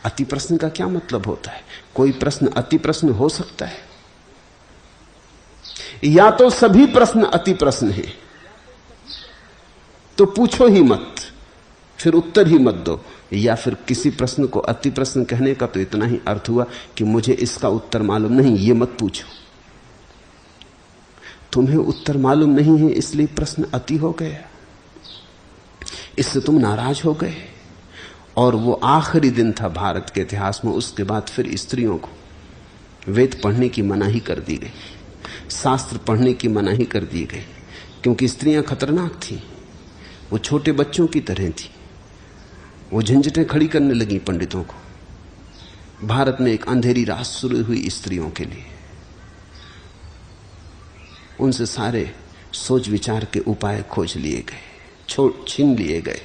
अति प्रश्न का क्या मतलब होता है? कोई प्रश्न अति प्रश्न हो सकता है? या तो सभी प्रश्न अति प्रश्न है, तो पूछो ही मत, फिर उत्तर ही मत दो। या फिर किसी प्रश्न को अति प्रश्न कहने का तो इतना ही अर्थ हुआ कि मुझे इसका उत्तर मालूम नहीं, ये मत पूछो। तुम्हें उत्तर मालूम नहीं है इसलिए प्रश्न अति हो गया, इससे तुम नाराज हो गए। और वो आखिरी दिन था भारत के इतिहास में। उसके बाद फिर स्त्रियों को वेद पढ़ने की मनाही कर दी गई, शास्त्र पढ़ने की मनाही कर दी गई, क्योंकि स्त्रियां खतरनाक थीं। वो छोटे बच्चों की तरह थी। वो झंझटें खड़ी करने लगी पंडितों को। भारत में एक अंधेरी रात शुरू हुई स्त्रियों के लिए। उनसे सारे सोच विचार के उपाय खोज लिए गए, छीन लिए गए।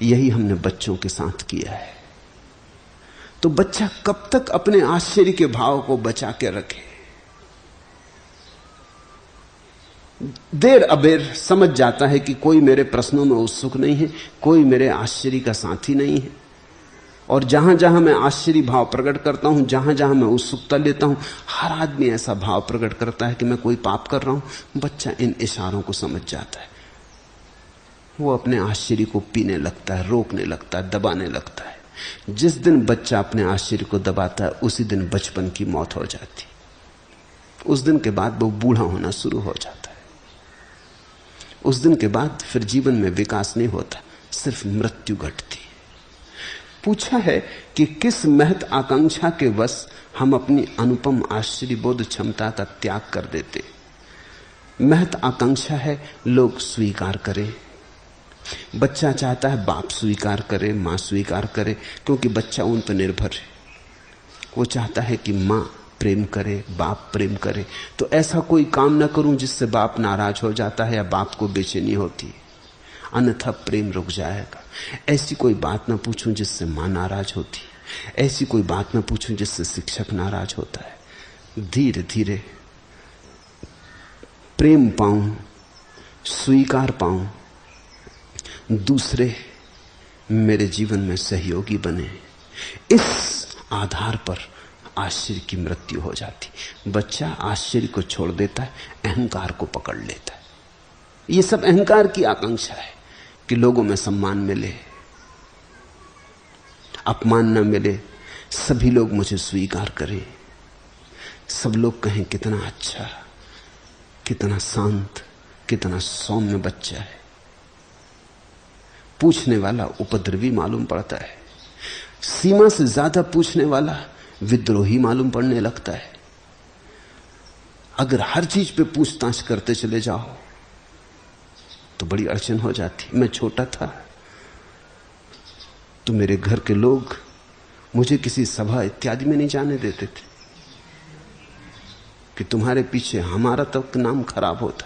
यही हमने बच्चों के साथ किया है। तो बच्चा कब तक अपने आश्चर्य के भाव को बचा के रखे? देर अबेर समझ जाता है कि कोई मेरे प्रश्नों में उत्सुक नहीं है, कोई मेरे आश्चर्य का साथी नहीं है। और जहां जहां मैं आश्चर्य भाव प्रकट करता हूं, जहां जहां मैं उत्सुकता लेता हूं, हर आदमी ऐसा भाव प्रकट करता है कि मैं कोई पाप कर रहा हूं। बच्चा इन इशारों को समझ जाता है। वो अपने आश्चर्य को पीने लगता है, रोकने लगता है, दबाने लगता है। जिस दिन बच्चा अपने आश्चर्य को दबाता है, उसी दिन बचपन की मौत हो जाती। उस दिन के बाद वो बूढ़ा होना शुरू हो जाता है। उस दिन के बाद फिर जीवन में विकास नहीं होता, सिर्फ मृत्यु घटती। पूछा है कि किस महत आकांक्षा के वश हम अपनी अनुपम आश्चर्यबोध क्षमता का त्याग कर देते। महत आकांक्षा है लोग स्वीकार करें। बच्चा चाहता है बाप स्वीकार करे, मां स्वीकार करे, क्योंकि बच्चा उन पर निर्भर है। वो चाहता है कि मां प्रेम करे, बाप प्रेम करे। तो ऐसा कोई काम ना करूं जिससे बाप नाराज हो जाता है या बाप को बेचैनी होती है, अन्यथा प्रेम रुक जाएगा। ऐसी कोई बात ना पूछूं जिससे मां नाराज होती, ऐसी कोई बात ना पूछूं जिससे शिक्षक नाराज होता है। धीरे धीरे प्रेम पाऊं, स्वीकार पाऊं, दूसरे मेरे जीवन में सहयोगी बने, इस आधार पर आश्चर्य की मृत्यु हो जाती। बच्चा आश्चर्य को छोड़ देता है, अहंकार को पकड़ लेता है। ये सब अहंकार की आकांक्षा है कि लोगों में सम्मान मिले, अपमान न मिले, सभी लोग मुझे स्वीकार करें, सब लोग कहें कितना अच्छा, कितना शांत, कितना सौम्य बच्चा है। पूछने वाला उपद्रवी मालूम पड़ता है, सीमा से ज्यादा पूछने वाला विद्रोही मालूम पड़ने लगता है। अगर हर चीज पे पूछताछ करते चले जाओ तो बड़ी अड़चन हो जाती। मैं छोटा था तो मेरे घर के लोग मुझे किसी सभा इत्यादि में नहीं जाने देते थे कि तुम्हारे पीछे हमारा तक नाम खराब होता,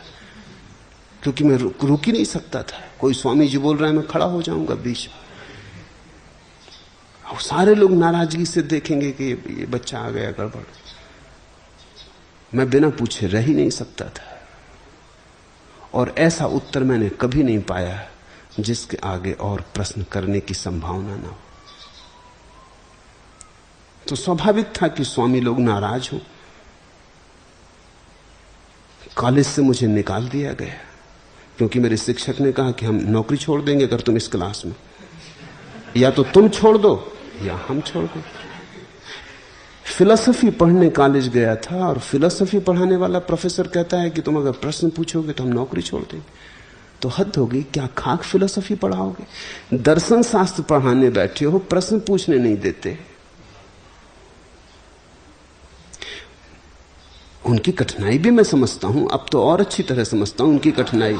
क्योंकि मैं रुक ही नहीं सकता था। कोई स्वामी जी बोल रहा है, मैं खड़ा हो जाऊंगा बीच में, और सारे लोग नाराजगी से देखेंगे कि ये बच्चा आ गया गड़बड़। मैं बिना पूछे रह ही नहीं सकता था। और ऐसा उत्तर मैंने कभी नहीं पाया जिसके आगे और प्रश्न करने की संभावना ना हो। तो स्वाभाविक था कि स्वामी लोग नाराज हो, कॉलेज से मुझे निकाल दिया गया क्योंकि मेरे शिक्षक ने कहा कि हम नौकरी छोड़ देंगे अगर तुम इस क्लास में, या तो तुम छोड़ दो या हम छोड़ दो। फिलॉसफी पढ़ने कॉलेज गया था और फिलॉसफी पढ़ाने वाला प्रोफेसर कहता है कि तुम अगर प्रश्न पूछोगे तो हम नौकरी छोड़ देंगे। तो हद होगी, क्या खाक फिलॉसफी पढ़ाओगे? दर्शन शास्त्र पढ़ाने बैठे हो, प्रश्न पूछने नहीं देते। उनकी कठिनाई भी मैं समझता हूं, अब तो और अच्छी तरह समझता हूं उनकी कठिनाई,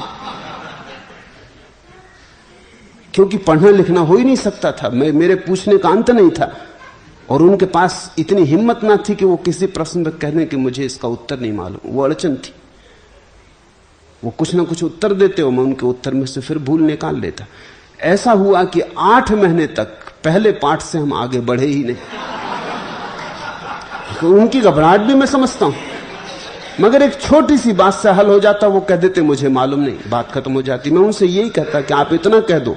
क्योंकि पढ़ना लिखना हो ही नहीं सकता था। मेरे पूछने का अंत नहीं था और उनके पास इतनी हिम्मत ना थी कि वो किसी प्रश्न पर कह दें कि मुझे इसका उत्तर नहीं मालूम। वो अड़चन थी। वो कुछ ना कुछ उत्तर देते हो, मैं उनके उत्तर में से फिर भूल निकाल लेता। ऐसा हुआ कि 8 महीने तक पहले पाठ से हम आगे बढ़े ही नहीं। तो उनकी घबराहट भी मैं समझता हूं, मगर एक छोटी सी बात से हल हो जाता। वो कह देते मुझे मालूम नहीं, बात खत्म हो जाती। मैं उनसे यही कहता कि आप इतना कह दो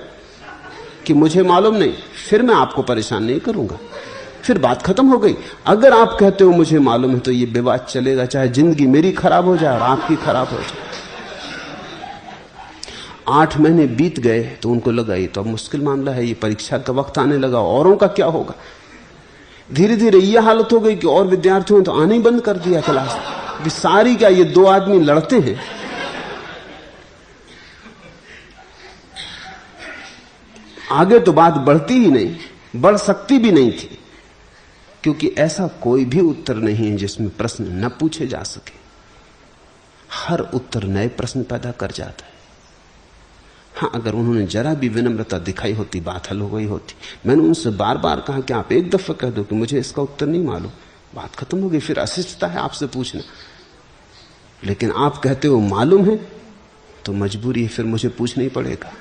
कि मुझे मालूम नहीं, फिर मैं आपको परेशान नहीं करूंगा, फिर बात खत्म हो गई। अगर आप कहते हो मुझे मालूम है तो ये विवाद चलेगा, चाहे जिंदगी मेरी खराब हो जाए और आपकी खराब हो जाए। 8 महीने बीत गए तो उनको लगा ये तो अब मुश्किल मामला है, ये परीक्षा का वक्त आने लगा, औरों का क्या होगा। धीरे धीरे यह हालत हो गई कि और विद्यार्थियों ने तो आने ही बंद कर दिया क्लास। सारी क्या ये 2 आदमी लड़ते हैं। आगे तो बात बढ़ती ही नहीं, बढ़ सकती भी नहीं थी, क्योंकि ऐसा कोई भी उत्तर नहीं है जिसमें प्रश्न न पूछे जा सके। हर उत्तर नए प्रश्न पैदा कर जाता है। हाँ, अगर उन्होंने जरा भी विनम्रता दिखाई होती, बात हल हो गई होती। मैंने उनसे बार बार कहा कि आप एक दफा कह दो कि मुझे इसका उत्तर नहीं मालूम, बात खत्म हो गई। फिर अशिष्टता है आपसे पूछना। लेकिन आप कहते हो मालूम है तो मजबूरी है, फिर मुझे पूछना ही पड़ेगा।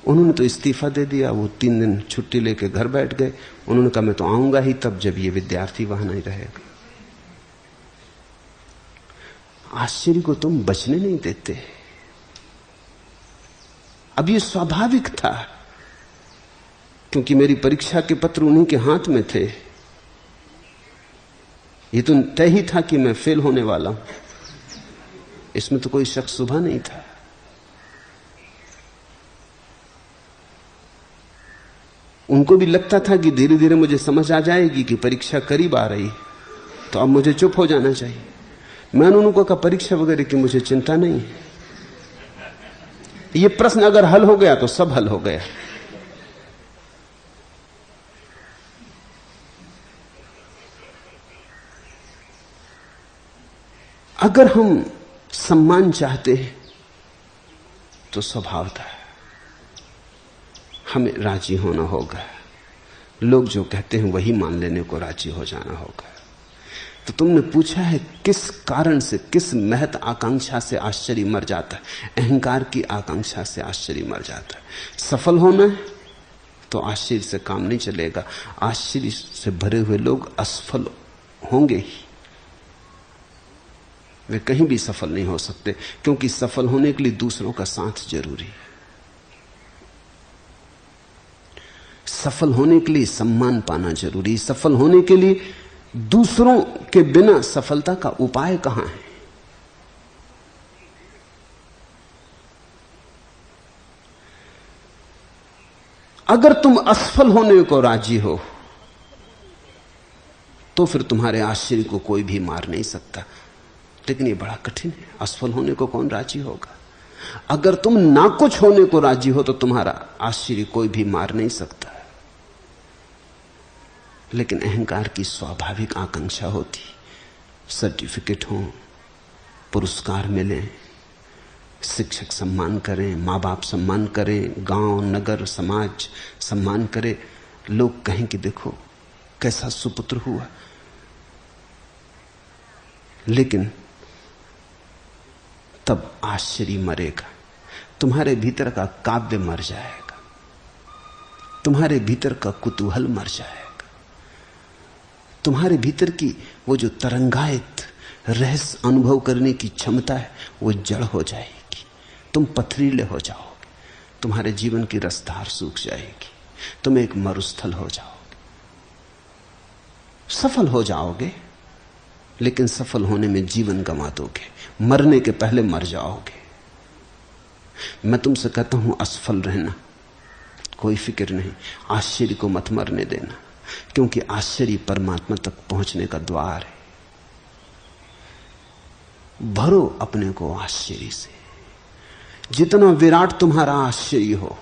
उन्होंने तो इस्तीफा दे दिया। वो 3 दिन छुट्टी लेके घर बैठ गए। उन्होंने कहा मैं तो आऊंगा ही तब जब ये विद्यार्थी वहां नहीं रहेगा। आश्चर्य को तुम बचने नहीं देते। अब ये स्वाभाविक था, क्योंकि मेरी परीक्षा के पत्र उन्हीं के हाथ में थे। ये तो तय ही था कि मैं फेल होने वाला हूं, इसमें तो कोई शक शुबा नहीं था। उनको भी लगता था कि धीरे धीरे मुझे समझ आ जाएगी कि परीक्षा करीब आ रही, तो अब मुझे चुप हो जाना चाहिए। मैंने उनको कहा परीक्षा वगैरह की मुझे चिंता नहीं है, ये प्रश्न अगर हल हो गया तो सब हल हो गया। अगर हम सम्मान चाहते हैं तो स्वभाव था हमें राजी होना होगा। लोग जो कहते हैं वही मान लेने को राजी हो जाना होगा। तो तुमने पूछा है किस कारण से, किस महत आकांक्षा से आश्चर्य मर जाता है? अहंकार की आकांक्षा से आश्चर्य मर जाता है। सफल होना है तो आश्चर्य से काम नहीं चलेगा। आश्चर्य से भरे हुए लोग असफल होंगे ही, वे कहीं भी सफल नहीं हो सकते, क्योंकि सफल होने के लिए दूसरों का साथ जरूरी है। सफल होने के लिए सम्मान पाना जरूरी है। सफल होने के लिए दूसरों के बिना सफलता का उपाय कहां है? अगर तुम असफल होने को राजी हो तो फिर तुम्हारे आश्चर्य को कोई भी मार नहीं सकता। लेकिन ये बड़ा कठिन है, असफल होने को कौन राजी होगा? अगर तुम ना कुछ होने को राजी हो तो तुम्हारा आश्चर्य कोई भी मार नहीं सकता। लेकिन अहंकार की स्वाभाविक आकांक्षा होती, सर्टिफिकेट हो, पुरस्कार मिले, शिक्षक सम्मान करें, माँ बाप सम्मान करें, गांव नगर समाज सम्मान करे, लोग कहें कि देखो कैसा सुपुत्र हुआ। लेकिन तब आश्चर्य मरेगा, तुम्हारे भीतर का काव्य मर जाएगा, तुम्हारे भीतर का कुतूहल मर जाएगा, तुम्हारे भीतर की वो जो तरंगायत रहस्य अनुभव करने की क्षमता है वो जड़ हो जाएगी। तुम पथरीले हो जाओगे, तुम्हारे जीवन की रसधार सूख जाएगी, तुम एक मरुस्थल हो जाओगे। सफल हो जाओगे लेकिन सफल होने में जीवन गंवा दोगे, मरने के पहले मर जाओगे। मैं तुमसे कहता हूं असफल रहना, कोई फिक्र नहीं। आश्चर्य को मत मरने देना, क्योंकि आश्चर्य परमात्मा तक पहुंचने का द्वार है। भरो अपने को आश्चर्य से। जितना विराट तुम्हारा आश्चर्य हो,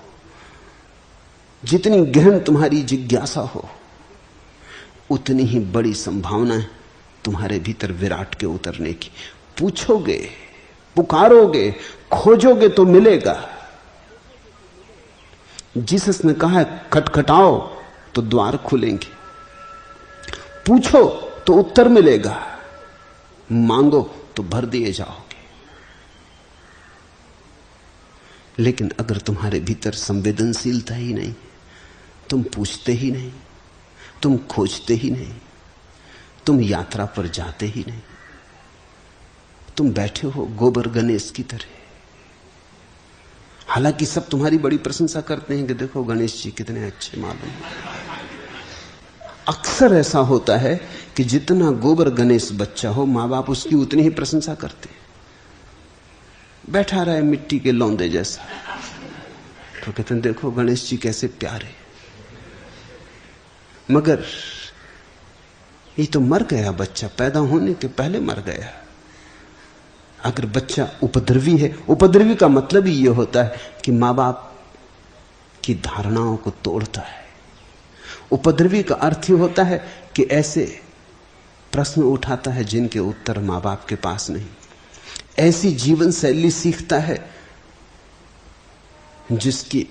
जितनी गहन तुम्हारी जिज्ञासा हो, उतनी ही बड़ी संभावना है तुम्हारे भीतर विराट के उतरने की। पूछोगे, पुकारोगे, खोजोगे तो मिलेगा। जीसस ने कहा है खटखटाओ तो द्वार खुलेंगे। पूछो तो उत्तर मिलेगा, मांगो तो भर दिए जाओगे। लेकिन अगर तुम्हारे भीतर संवेदनशीलता ही नहीं, तुम पूछते ही नहीं, तुम खोजते ही नहीं, तुम यात्रा पर जाते ही नहीं, तुम बैठे हो गोबर गणेश की तरह। हालांकि सब तुम्हारी बड़ी प्रशंसा करते हैं कि देखो गणेश जी कितने अच्छे मालूम। अक्सर ऐसा होता है कि जितना गोबर गणेश बच्चा हो, मां बाप उसकी उतनी ही प्रशंसा करते हैं। बैठा रहे मिट्टी के लौंदे जैसा, तो कहते हैं देखो गणेश जी कैसे प्यारे। मगर ये तो मर गया बच्चा, पैदा होने के पहले मर गया। अगर बच्चा उपद्रवी है, उपद्रवी का मतलब ही यह होता है कि मां बाप की धारणाओं को तोड़ता है। उपद्रवी का अर्थ ही होता है कि ऐसे प्रश्न उठाता है जिनके उत्तर मां बाप के पास नहीं, ऐसी जीवन शैली सीखता है जिसकी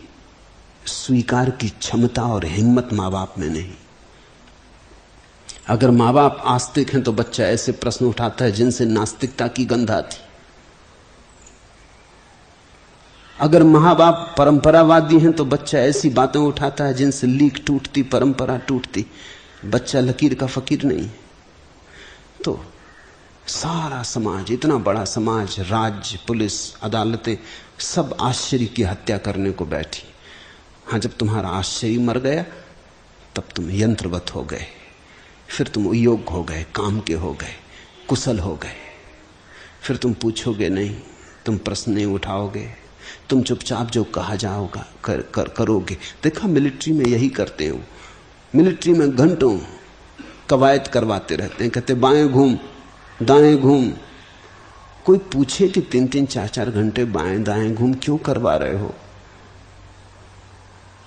स्वीकार की क्षमता और हिम्मत मां बाप में नहीं। अगर मां बाप आस्तिक हैं तो बच्चा ऐसे प्रश्न उठाता है जिनसे नास्तिकता की गंध आती। अगर मां बाप परंपरावादी हैं तो बच्चा ऐसी बातें उठाता है जिनसे लीक टूटती, परंपरा टूटती। बच्चा लकीर का फकीर नहीं है। तो सारा समाज, इतना बड़ा समाज, राज्य, पुलिस, अदालतें, सब आश्चर्य की हत्या करने को बैठी। हां, जब तुम्हारा आश्चर्य मर गया तब तुम यंत्रवत हो गए, फिर तुम योग्य हो गए, काम के हो गए, कुशल हो गए। फिर तुम पूछोगे नहीं, तुम प्रश्न नहीं उठाओगे, तुम चुपचाप जो कहा जाओगा करोगे। देखा मिलिट्री में यही करते हो। मिलिट्री में घंटों कवायद करवाते रहते हैं, कहते बाएं घूम, दाएं घूम। कोई पूछे कि 3-3, 4-4 घंटे बाएं दाएं घूम क्यों करवा रहे हो?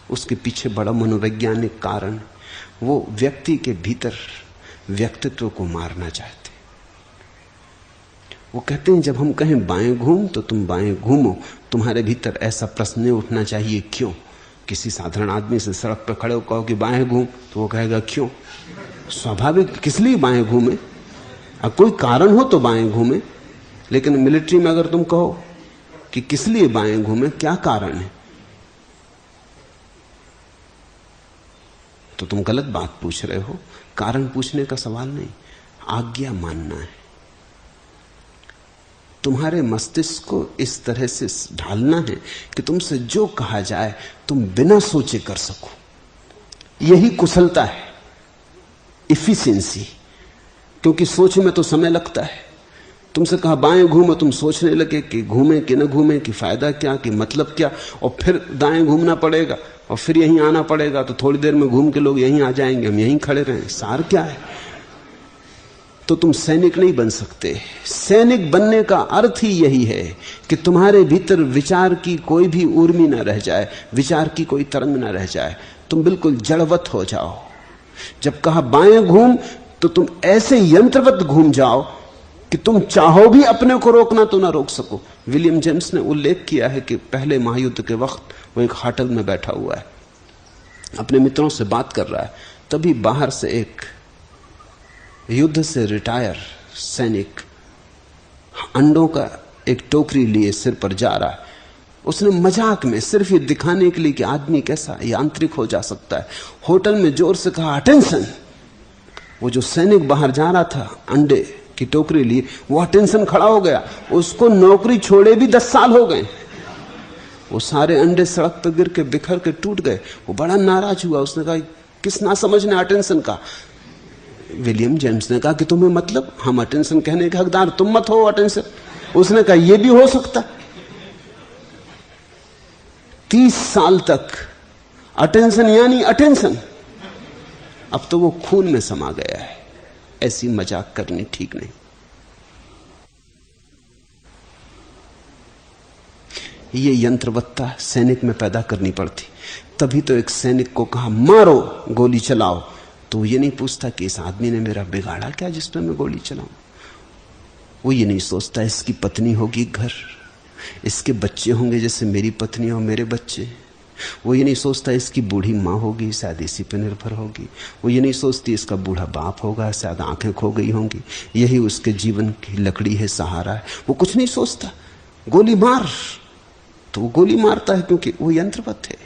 उसके पीछे बड़ा मनोवैज्ञानिक कारण। वो व्यक्ति के भीतर व्यक्तित्व को मारना चाहते। वो कहते हैं जब हम कहें बाएं घूम तो तुम बाएं घूमो। तुम्हारे भीतर ऐसा प्रश्न नहीं उठना चाहिए क्यों। किसी साधारण आदमी से सड़क पर खड़े हो कहो कि बाएं घूम तो वो कहेगा क्यों। स्वाभाविक, किस लिए बाएं घूमे? कोई कारण हो तो बाएं घूमे। लेकिन मिलिट्री में अगर तुम कहो कि किस लिए बाएं घूमे, क्या कारण है, तो तुम गलत बात पूछ रहे हो। कारण पूछने का सवाल नहीं, आज्ञा मानना है। तुम्हारे मस्तिष्क को इस तरह से ढालना है कि तुमसे जो कहा जाए तुम बिना सोचे कर सको। यही कुशलता है, इफिशिएंसी। क्योंकि सोच में तो समय लगता है। तुमसे कहा बाएं घूमो, तुम सोचने लगे कि घूमे कि न घूमे, कि फायदा क्या, कि मतलब क्या, और फिर दाएं घूमना पड़ेगा और फिर यहीं आना पड़ेगा। तो थोड़ी देर में घूम के लोग यहीं आ जाएंगे, हम यहीं खड़े रहें। सार क्या है? तो तुम सैनिक नहीं बन सकते। सैनिक बनने का अर्थ ही यही है कि तुम्हारे भीतर विचार की कोई भी उर्मी न रह जाए, विचार की कोई तरंग न रह जाए। तुम बिल्कुल जड़वत हो जाओ। जब कहा बाएं घूम तो तुम ऐसे यंत्रवत घूम जाओ कि तुम चाहो भी अपने को रोकना तो ना रोक सको। विलियम जेम्स ने उल्लेख किया है कि पहले महायुद्ध के वक्त वो एक होटल में बैठा हुआ है, अपने मित्रों से बात कर रहा है। तभी बाहर से एक युद्ध से रिटायर सैनिक अंडों का एक टोकरी लिए सिर पर जा रहा है। उसने मजाक में, सिर्फ ये दिखाने के लिए कि आदमी कैसा यांत्रिक हो जा सकता है, होटल में जोर से कहा अटेंशन। वो जो सैनिक बाहर जा रहा था अंडे की टोकरी लिए, वो अटेंशन खड़ा हो गया। उसको नौकरी छोड़े भी 10 साल हो गए। वो सारे अंडे सड़क पर गिर के बिखर के टूट गए। वो बड़ा नाराज हुआ। उसने कहा किस ना समझने अटेंशन का, विलियम जेम्स ने कहा कि तुम्हें मतलब, हम अटेंशन कहने के हकदार, तुम मत हो अटेंशन। उसने कहा यह भी हो सकता। 30 साल तक अटेंशन यानी अटेंशन, अब तो वो खून में समा गया है। ऐसी मजाक करनी ठीक नहीं। ये यंत्रवत्ता सैनिक में पैदा करनी पड़ती। तभी तो एक सैनिक को कहा मारो, गोली चलाओ, तो ये नहीं पूछता कि इस आदमी ने मेरा बिगाड़ा क्या जिसमें मैं गोली चलाऊं। वो ये नहीं सोचता इसकी पत्नी होगी घर, इसके बच्चे होंगे जैसे मेरी पत्नी और मेरे बच्चे। वो ये नहीं सोचता इसकी बूढ़ी माँ होगी, शायद इसी पर निर्भर होगी। वो ये नहीं सोचती इसका बूढ़ा बाप होगा, शायद आंखें खो गई होंगी, यही उसके जीवन की लकड़ी है, सहारा है। वो कुछ नहीं सोचता, गोली मार, तो वो गोली मारता है क्योंकि वो यंत्रवत है।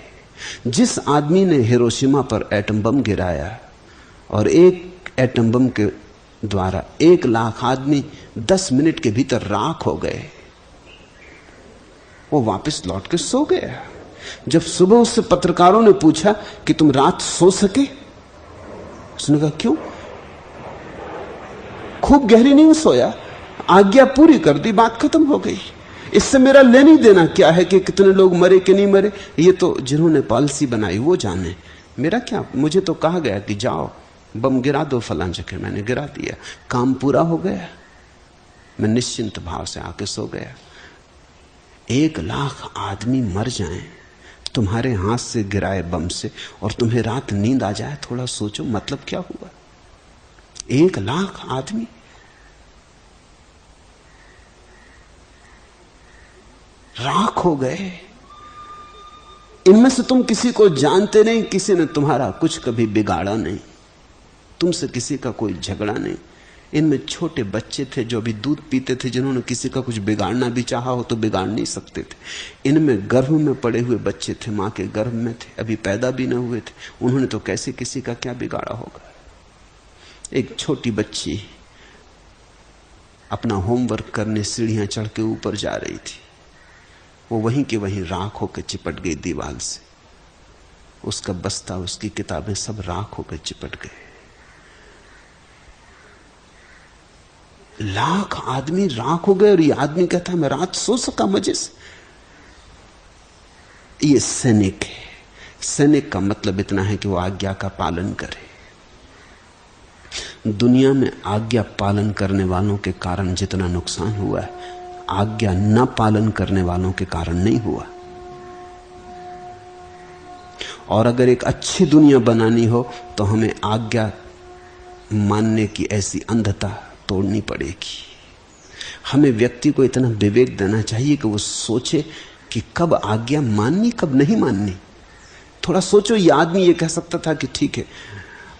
जिस आदमी ने हिरोशिमा पर एटम बम गिराया और एक एटम बम के द्वारा 1 लाख आदमी 10 मिनट के भीतर राख हो गए, वो वापस लौट के सो गया। जब सुबह उससे पत्रकारों ने पूछा कि तुम रात सो सके, उसने कहा क्यों? खूब गहरी नींद सोया, आज्ञा पूरी कर दी, बात खत्म हो गई। इससे मेरा लेनी देना क्या है कि कितने लोग मरे कि नहीं मरे, ये तो जिन्होंने पॉलिसी बनाई वो जाने, मेरा क्या। मुझे तो कहा गया कि जाओ बम गिरा दो फलां जगह, मैंने गिरा दिया, काम पूरा हो गया, मैं निश्चिंत भाव से आके सो गया। 1 लाख आदमी मर जाएं तुम्हारे हाथ से गिराए बम से और तुम्हें रात नींद आ जाए, थोड़ा सोचो मतलब क्या हुआ। 1 लाख आदमी राख हो गए। इनमें से तुम किसी को जानते नहीं, किसी ने तुम्हारा कुछ कभी बिगाड़ा नहीं, तुमसे किसी का कोई झगड़ा नहीं। इनमें छोटे बच्चे थे जो अभी दूध पीते थे, जिन्होंने किसी का कुछ बिगाड़ना भी चाहा हो तो बिगाड़ नहीं सकते थे। इनमें गर्भ में पड़े हुए बच्चे थे, मां के गर्भ में थे, अभी पैदा भी न हुए थे, उन्होंने तो कैसे किसी का क्या बिगाड़ा होगा। एक छोटी बच्ची अपना होमवर्क करने सीढ़ियां चढ़ के ऊपर जा रही थी, वो वहीं के वहीं राख होकर चिपट गई दीवार से। उसका बस्ता, उसकी किताबें सब राख होकर चिपट गए। लाख आदमी राख हो गए और ये आदमी कहता है मैं रात सो सका मजे से। ये सैनिक है। सैनिक का मतलब इतना है कि वो आज्ञा का पालन करे। दुनिया में आज्ञा पालन करने वालों के कारण जितना नुकसान हुआ है, आज्ञा न पालन करने वालों के कारण नहीं हुआ। और अगर एक अच्छी दुनिया बनानी हो तो हमें आज्ञा मानने की ऐसी अंधता तोड़नी पड़ेगी। हमें व्यक्ति को इतना विवेक देना चाहिए कि वो सोचे कि कब आज्ञा माननी कब नहीं माननी। थोड़ा सोचो, ये आदमी ये कह सकता था कि ठीक है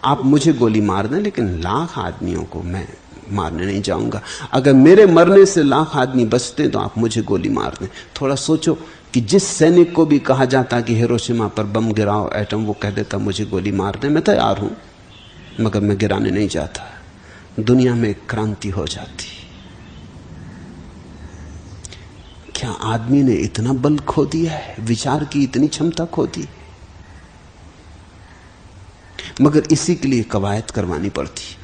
आप मुझे गोली मार दें, लेकिन लाख आदमियों को मैं मारने नहीं जाऊंगा। अगर मेरे मरने से लाख आदमी बचते तो आप मुझे गोली मार दें। थोड़ा सोचो कि जिस सैनिक को भी कहा जाता कि हिरोशिमा पर बम गिराओ एटम, वो कह देता मुझे गोली मार दें, मैं तैयार हूं, मगर मैं गिराने नहीं जाता। दुनिया में क्रांति हो जाती। क्या आदमी ने इतना बल खो दिया है, विचार की इतनी क्षमता खो दी? मगर इसी के लिए कवायद करवानी पड़ती,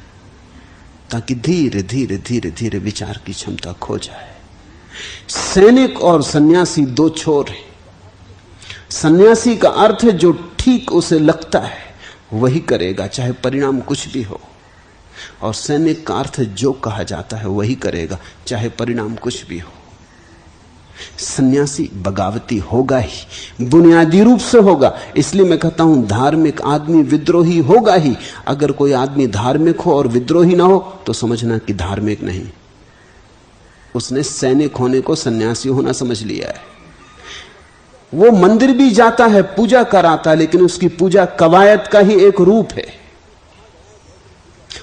ताकि धीरे धीरे धीरे धीरे विचार की क्षमता खो जाए। सैनिक और सन्यासी दो छोर हैं। सन्यासी का अर्थ है जो ठीक उसे लगता है वही करेगा, चाहे परिणाम कुछ भी हो। और सैनिक का अर्थ जो कहा जाता है वही करेगा, चाहे परिणाम कुछ भी हो। सन्यासी बगावती होगा ही, बुनियादी रूप से होगा। इसलिए मैं कहता हूं धार्मिक आदमी विद्रोही होगा ही। अगर कोई आदमी धार्मिक हो और विद्रोही ना हो तो समझना कि धार्मिक नहीं, उसने सैनिक होने को सन्यासी होना समझ लिया है। वो मंदिर भी जाता है, पूजा कराता है, लेकिन उसकी पूजा कवायद का ही एक रूप है।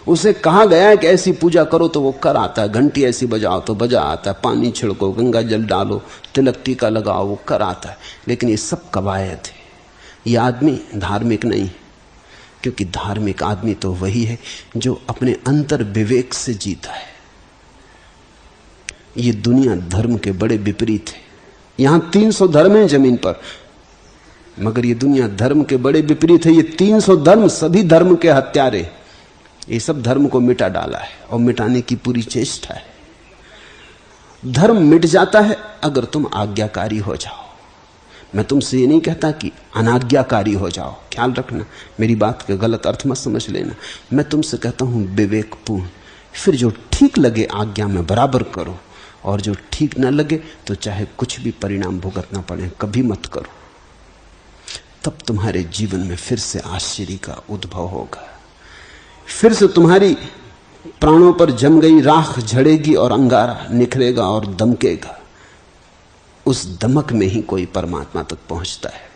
उसे कहा गया है कि ऐसी पूजा करो तो वो कर आता है, घंटी ऐसी बजाओ तो बजा आता है, पानी छिड़को, गंगा जल डालो, तिलक टीका लगाओ, वो कर आता है। लेकिन ये सब कवायद है। ये आदमी धार्मिक नहीं, क्योंकि धार्मिक आदमी तो वही है जो अपने अंतर विवेक से जीता है। ये दुनिया धर्म के बड़े विपरीत है। यहां 300 धर्म हैं जमीन पर, मगर ये दुनिया धर्म के बड़े विपरीत है। ये 300 धर्म सभी धर्म के हत्यारे। ये सब धर्म को मिटा डाला है और मिटाने की पूरी चेष्टा है। धर्म मिट जाता है अगर तुम आज्ञाकारी हो जाओ। मैं तुमसे ये नहीं कहता कि अनाज्ञाकारी हो जाओ, ख्याल रखना, मेरी बात का गलत अर्थ मत समझ लेना। मैं तुमसे कहता हूं विवेकपूर्ण। फिर जो ठीक लगे आज्ञा में बराबर करो, और जो ठीक न लगे तो चाहे कुछ भी परिणाम भुगतना पड़े कभी मत करो। तब तुम्हारे जीवन में फिर से आश्चर्य का उद्भव होगा। फिर से तुम्हारी प्राणों पर जम गई राख झड़ेगी और अंगारा निखरेगा और दमकेगा। उस दमक में ही कोई परमात्मा तक पहुंचता है।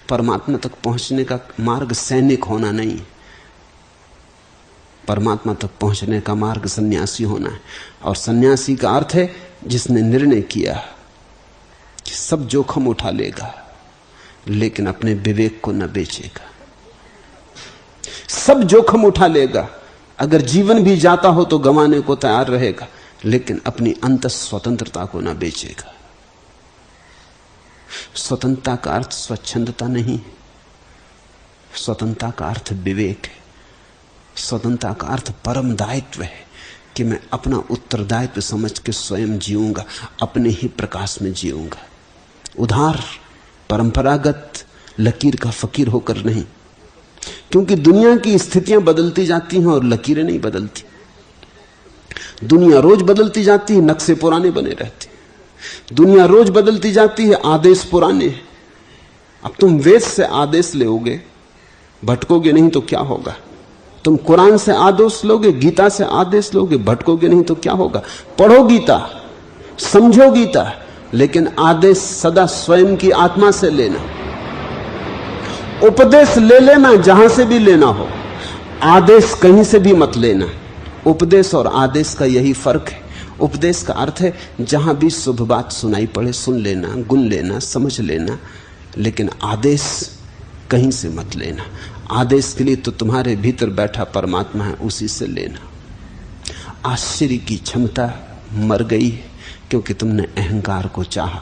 परमात्मा तक पहुंचने का मार्ग सैनिक होना नहीं, परमात्मा तक पहुंचने का मार्ग सन्यासी होना है। और सन्यासी का अर्थ है जिसने निर्णय किया कि सब जोखम उठा लेगा लेकिन अपने विवेक को न बेचेगा। सब जोखम उठा लेगा, अगर जीवन भी जाता हो तो गंवाने को तैयार रहेगा, लेकिन अपनी अंत स्वतंत्रता को न बेचेगा। स्वतंत्रता का अर्थ स्वच्छंदता नहीं, स्वतंत्रता का अर्थ विवेक है। स्वतंत्रता का अर्थ परम दायित्व है कि मैं अपना उत्तरदायित्व समझ के स्वयं जीऊंगा, अपने ही प्रकाश में जीऊंगा। उधार परंपरागत लकीर का फकीर होकर नहीं, क्योंकि दुनिया की स्थितियां बदलती जाती हैं और लकीरें नहीं बदलती। दुनिया रोज बदलती जाती है, नक्शे पुराने बने रहते हैं। दुनिया रोज बदलती जाती है, आदेश पुराने हैं। अब तुम वेद से आदेश लोगे, भटकोगे नहीं तो क्या होगा? तुम कुरान से आदेश लोगे, गीता से आदेश लोगे, भटकोगे नहीं तो क्या होगा? पढ़ो गीता, समझो गीता, लेकिन आदेश सदा स्वयं की आत्मा से लेना। उपदेश ले लेना जहां से भी लेना हो, आदेश कहीं से भी मत लेना। उपदेश और आदेश का यही फर्क है। उपदेश का अर्थ है जहां भी शुभ बात सुनाई पड़े सुन लेना, गुन लेना, समझ लेना, लेकिन आदेश कहीं से मत लेना। आदेश के लिए तो तुम्हारे भीतर बैठा परमात्मा है, उसी से लेना। आश्चर्य की क्षमता मर गई है क्योंकि तुमने अहंकार को चाहा,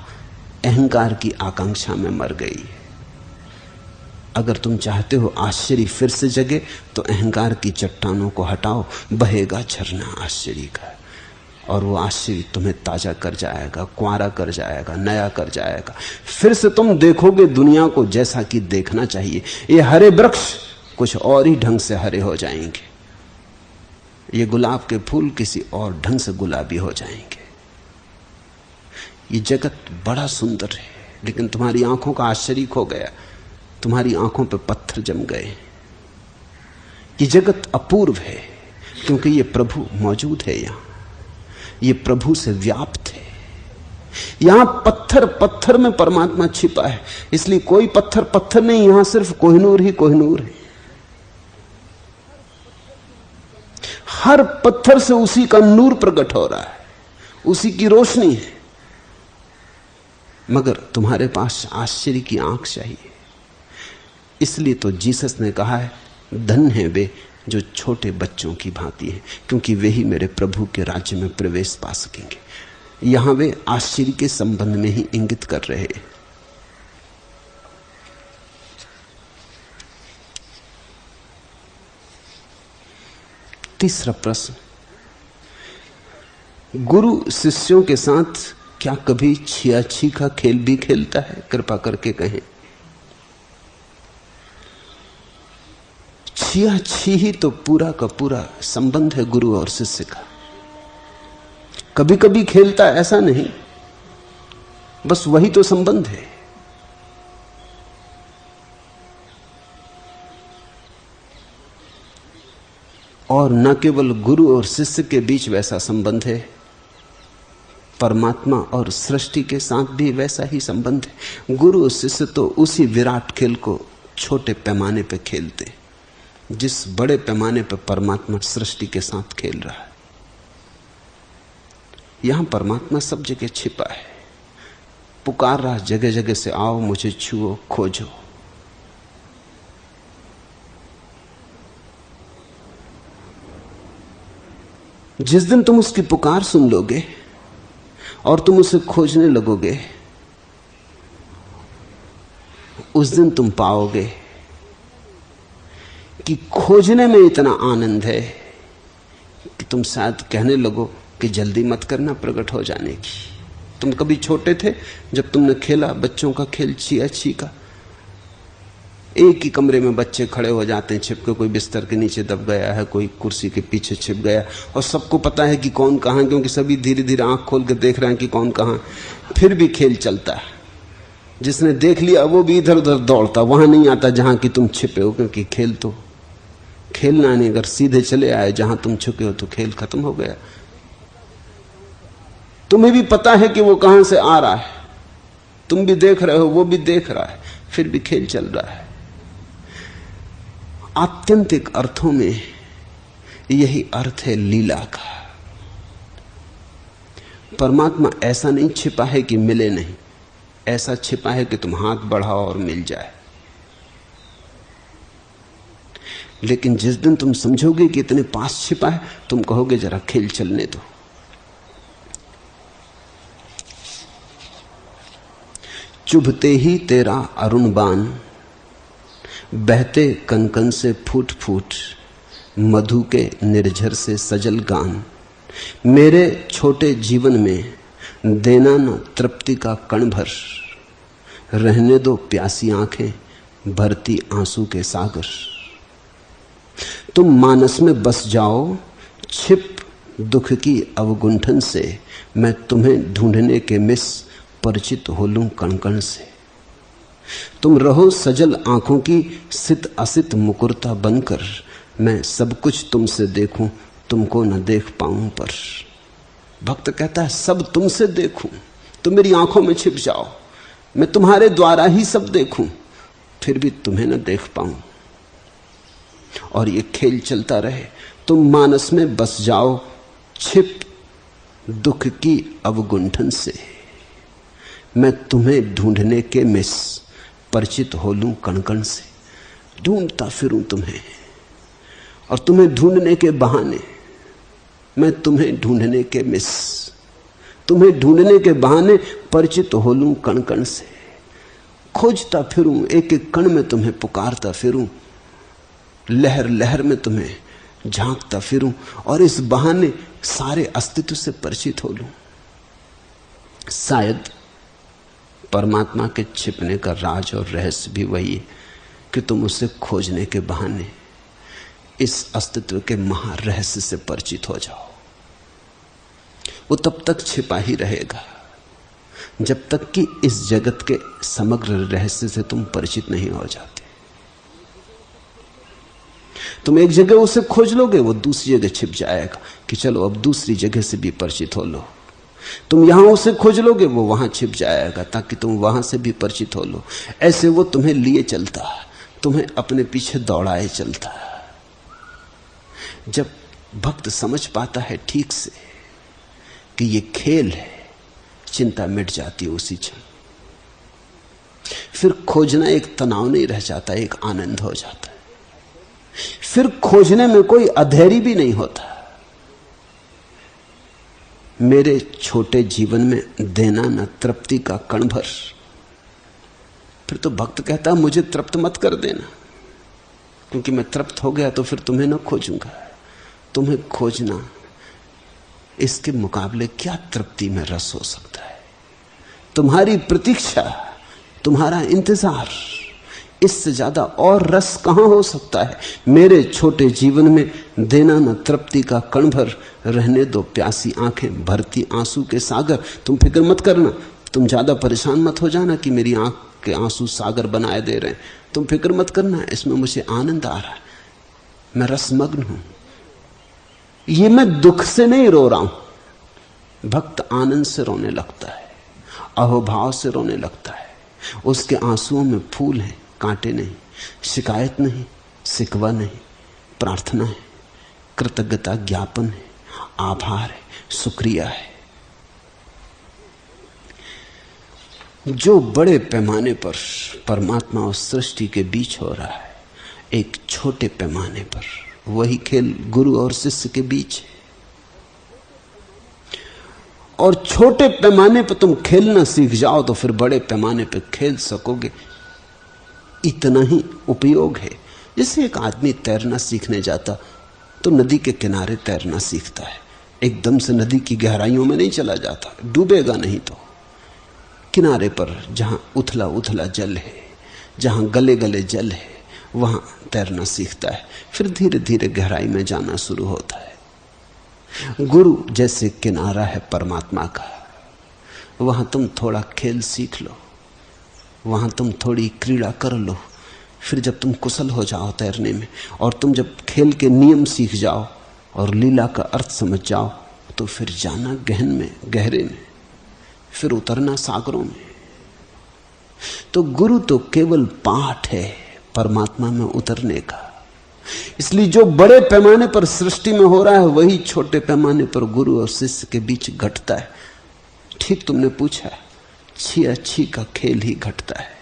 अहंकार की आकांक्षा में मर गई है। अगर तुम चाहते हो आश्चर्य फिर से जगे तो अहंकार की चट्टानों को हटाओ, बहेगा झरना आश्चर्य का, और वो आश्चर्य तुम्हें ताजा कर जाएगा, कुंवारा कर जाएगा, नया कर जाएगा। फिर से तुम देखोगे दुनिया को जैसा कि देखना चाहिए। ये हरे वृक्ष कुछ और ही ढंग से हरे हो जाएंगे, ये गुलाब के फूल किसी और ढंग से गुलाबी हो जाएंगे। ये जगत बड़ा सुंदर है, लेकिन तुम्हारी आंखों का आश्चर्य खो गया, तुम्हारी आंखों पे पत्थर जम गए। ये जगत अपूर्व है क्योंकि ये प्रभु मौजूद है, यहां ये प्रभु से व्याप्त है। यहां पत्थर पत्थर में परमात्मा छिपा है, इसलिए कोई पत्थर पत्थर नहीं, यहां सिर्फ कोहिनूर ही कोहिनूर है। हर पत्थर से उसी का नूर प्रकट हो रहा है, उसी की रोशनी है। मगर तुम्हारे पास आश्चर्य की आंख चाहिए। इसलिए तो जीसस ने कहा है, धन है वे जो छोटे बच्चों की भांति हैं, क्योंकि वे ही मेरे प्रभु के राज्य में प्रवेश पा सकेंगे। यहां वे आश्चर्य के संबंध में ही इंगित कर रहे हैं। तीसरा प्रश्न, गुरु शिष्यों के साथ क्या कभी छियाछी का खेल भी खेलता है? कृपा करके कहें। छियाछी ही तो पूरा का पूरा संबंध है गुरु और शिष्य का। कभी कभी खेलता है ऐसा नहीं, बस वही तो संबंध है। और न केवल गुरु और शिष्य के बीच वैसा संबंध है, परमात्मा और सृष्टि के साथ भी वैसा ही संबंध है। गुरु और शिष्य तो उसी विराट खेल को छोटे पैमाने पर खेलते हैं जिस बड़े पैमाने पर परमात्मा सृष्टि के साथ खेल रहा है। यहां परमात्मा सब जगह छिपा है, पुकार रहा जगह जगह से, आओ मुझे छुओ, खोजो। जिस दिन तुम उसकी पुकार सुन लोगे और तुम उसे खोजने लगोगे, उस दिन तुम पाओगे कि खोजने में इतना आनंद है कि तुम शायद कहने लगो कि जल्दी मत करना प्रकट हो जाने की। तुम कभी छोटे थे जब तुमने खेला बच्चों का खेल छिया छीका, एक ही कमरे में बच्चे खड़े हो जाते हैं छिपके, कोई बिस्तर के नीचे दब गया है, कोई कुर्सी के पीछे छिप गया, और सबको पता है कि कौन कहां, क्योंकि सभी धीरे धीरे आंख खोल के देख रहे हैं कि कौन कहां। फिर भी खेल चलता है। जिसने देख लिया वो भी इधर उधर दौड़ता, वहां नहीं आता जहां कि तुम छिपे हो, क्योंकि खेल तो खेलना नहीं। अगर सीधे चले आए जहां तुम छुपे हो तो खेल खत्म हो गया। तुम्हें भी पता है कि वो कहां से आ रहा है, तुम भी देख रहे हो, वो भी देख रहा है, फिर भी खेल चल रहा है। आत्यंतिक अर्थों में यही अर्थ है लीला का। परमात्मा ऐसा नहीं छिपा है कि मिले नहीं, ऐसा छिपा है कि तुम हाथ बढ़ाओ और मिल जाए। लेकिन जिस दिन तुम समझोगे कि इतने पास छिपा है, तुम कहोगे जरा खेल चलने दो। चुभते ही तेरा अरुण बाण, बहते कनकन से फूट फूट, मधु के निर्झर से सजल गान। मेरे छोटे जीवन में देना न तृप्ति का कण भर, रहने दो प्यासी आंखें भरती आंसू के सागर। तुम मानस में बस जाओ छिप दुख की अवगुंठन से, मैं तुम्हें ढूंढने के मिस परिचित हो लूं कण कण से। तुम रहो सजल आंखों की सित असित मुकुरता बनकर, मैं सब कुछ तुमसे देखूं तुमको न देख पाऊं पर। भक्त कहता है सब तुमसे देखूं, तुम मेरी आंखों में छिप जाओ, मैं तुम्हारे द्वारा ही सब देखूं, फिर भी तुम्हें न देख पाऊं। और ये खेल चलता रहे। तुम मानस में बस जाओ छिप दुख की अवगुंठन से, मैं तुम्हें ढूंढने के मिस परिचित हो लूं कण कण से। ढूंढता फिरूं तुम्हें, और तुम्हें ढूंढने के बहाने मैं तुम्हें ढूंढने के मिस, तुम्हें ढूंढने के बहाने परिचित हो लूं कण कण से। खोजता फिरूं, एक एक कण में तुम्हें पुकारता फिरूं, लहर लहर में तुम्हें झांकता फिरूं, और इस बहाने सारे अस्तित्व से परिचित हो लूं। शायद परमात्मा के छिपने का राज और रहस्य भी वही है कि तुम उसे खोजने के बहाने इस अस्तित्व के महारहस्य से परिचित हो जाओ। वो तब तक छिपा ही रहेगा जब तक कि इस जगत के समग्र रहस्य से तुम परिचित नहीं हो जाते। तुम एक जगह उसे खोज लोगे, वो दूसरी जगह छिप जाएगा कि चलो अब दूसरी जगह से भी परिचित हो लो। तुम यहां उसे खोज लोगे, वो वहां छिप जाएगा ताकि तुम वहां से भी परिचित हो लो। ऐसे वो तुम्हें लिए चलता, तुम्हें अपने पीछे दौड़ाए चलता। जब भक्त समझ पाता है ठीक से कि ये खेल है, चिंता मिट जाती है उसी क्षण। फिर खोजना एक तनाव नहीं रह जाता, एक आनंद हो जाता है। फिर खोजने में कोई अधैर्य भी नहीं होता। मेरे छोटे जीवन में देना न तृप्ति का कण भर। फिर तो भक्त कहता मुझे तृप्त मत कर देना, क्योंकि मैं तृप्त हो गया तो फिर तुम्हें न खोजूंगा। तुम्हें खोजना, इसके मुकाबले क्या तृप्ति में रस हो सकता है। तुम्हारी प्रतीक्षा, तुम्हारा इंतजार, इससे ज्यादा और रस कहां हो सकता है। मेरे छोटे जीवन में देना न तृप्ति का कण भर, रहने दो प्यासी आंखें भरती आंसू के सागर। तुम फिक्र मत करना, तुम ज्यादा परेशान मत हो जाना कि मेरी आंख के आंसू सागर बनाए दे रहे हैं। तुम फिक्र मत करना, इसमें मुझे आनंद आ रहा है, मैं रसमग्न हूं। ये मैं दुख से नहीं रो रहा हूं। भक्त आनंद से रोने लगता है, अहोभाव से रोने लगता है। उसके आंसुओं में फूल हैं, कांटे नहीं, शिकायत नहीं, सिकवा नहीं, प्रार्थना है, कृतज्ञता ज्ञापन है, आभार है, शुक्रिया है। जो बड़े पैमाने पर परमात्मा और सृष्टि के बीच हो रहा है, एक छोटे पैमाने पर वही खेल गुरु और शिष्य के बीच है। और छोटे पैमाने पर तुम खेलना सीख जाओ तो फिर बड़े पैमाने पर खेल सकोगे। इतना ही उपयोग है। जैसे एक आदमी तैरना सीखने जाता तो नदी के किनारे तैरना सीखता है, एकदम से नदी की गहराइयों में नहीं चला जाता, डूबेगा नहीं तो किनारे पर जहां उथला उथला जल है, जहां गले गले जल है, वहां तैरना सीखता है। फिर धीरे धीरे गहराई में जाना शुरू होता है। गुरु जैसे किनारा है परमात्मा का, वहां तुम थोड़ा खेल सीख लो, वहां तुम थोड़ी क्रीड़ा कर लो। फिर जब तुम कुशल हो जाओ तैरने में, और तुम जब खेल के नियम सीख जाओ और लीला का अर्थ समझ जाओ, तो फिर जाना गहन में, गहरे में, फिर उतरना सागरों में। तो गुरु तो केवल पाठ है परमात्मा में उतरने का। इसलिए जो बड़े पैमाने पर सृष्टि में हो रहा है, वही छोटे पैमाने पर गुरु और शिष्य के बीच घटता है। ठीक तुमने पूछा, छिया छी का खेल ही घटता है।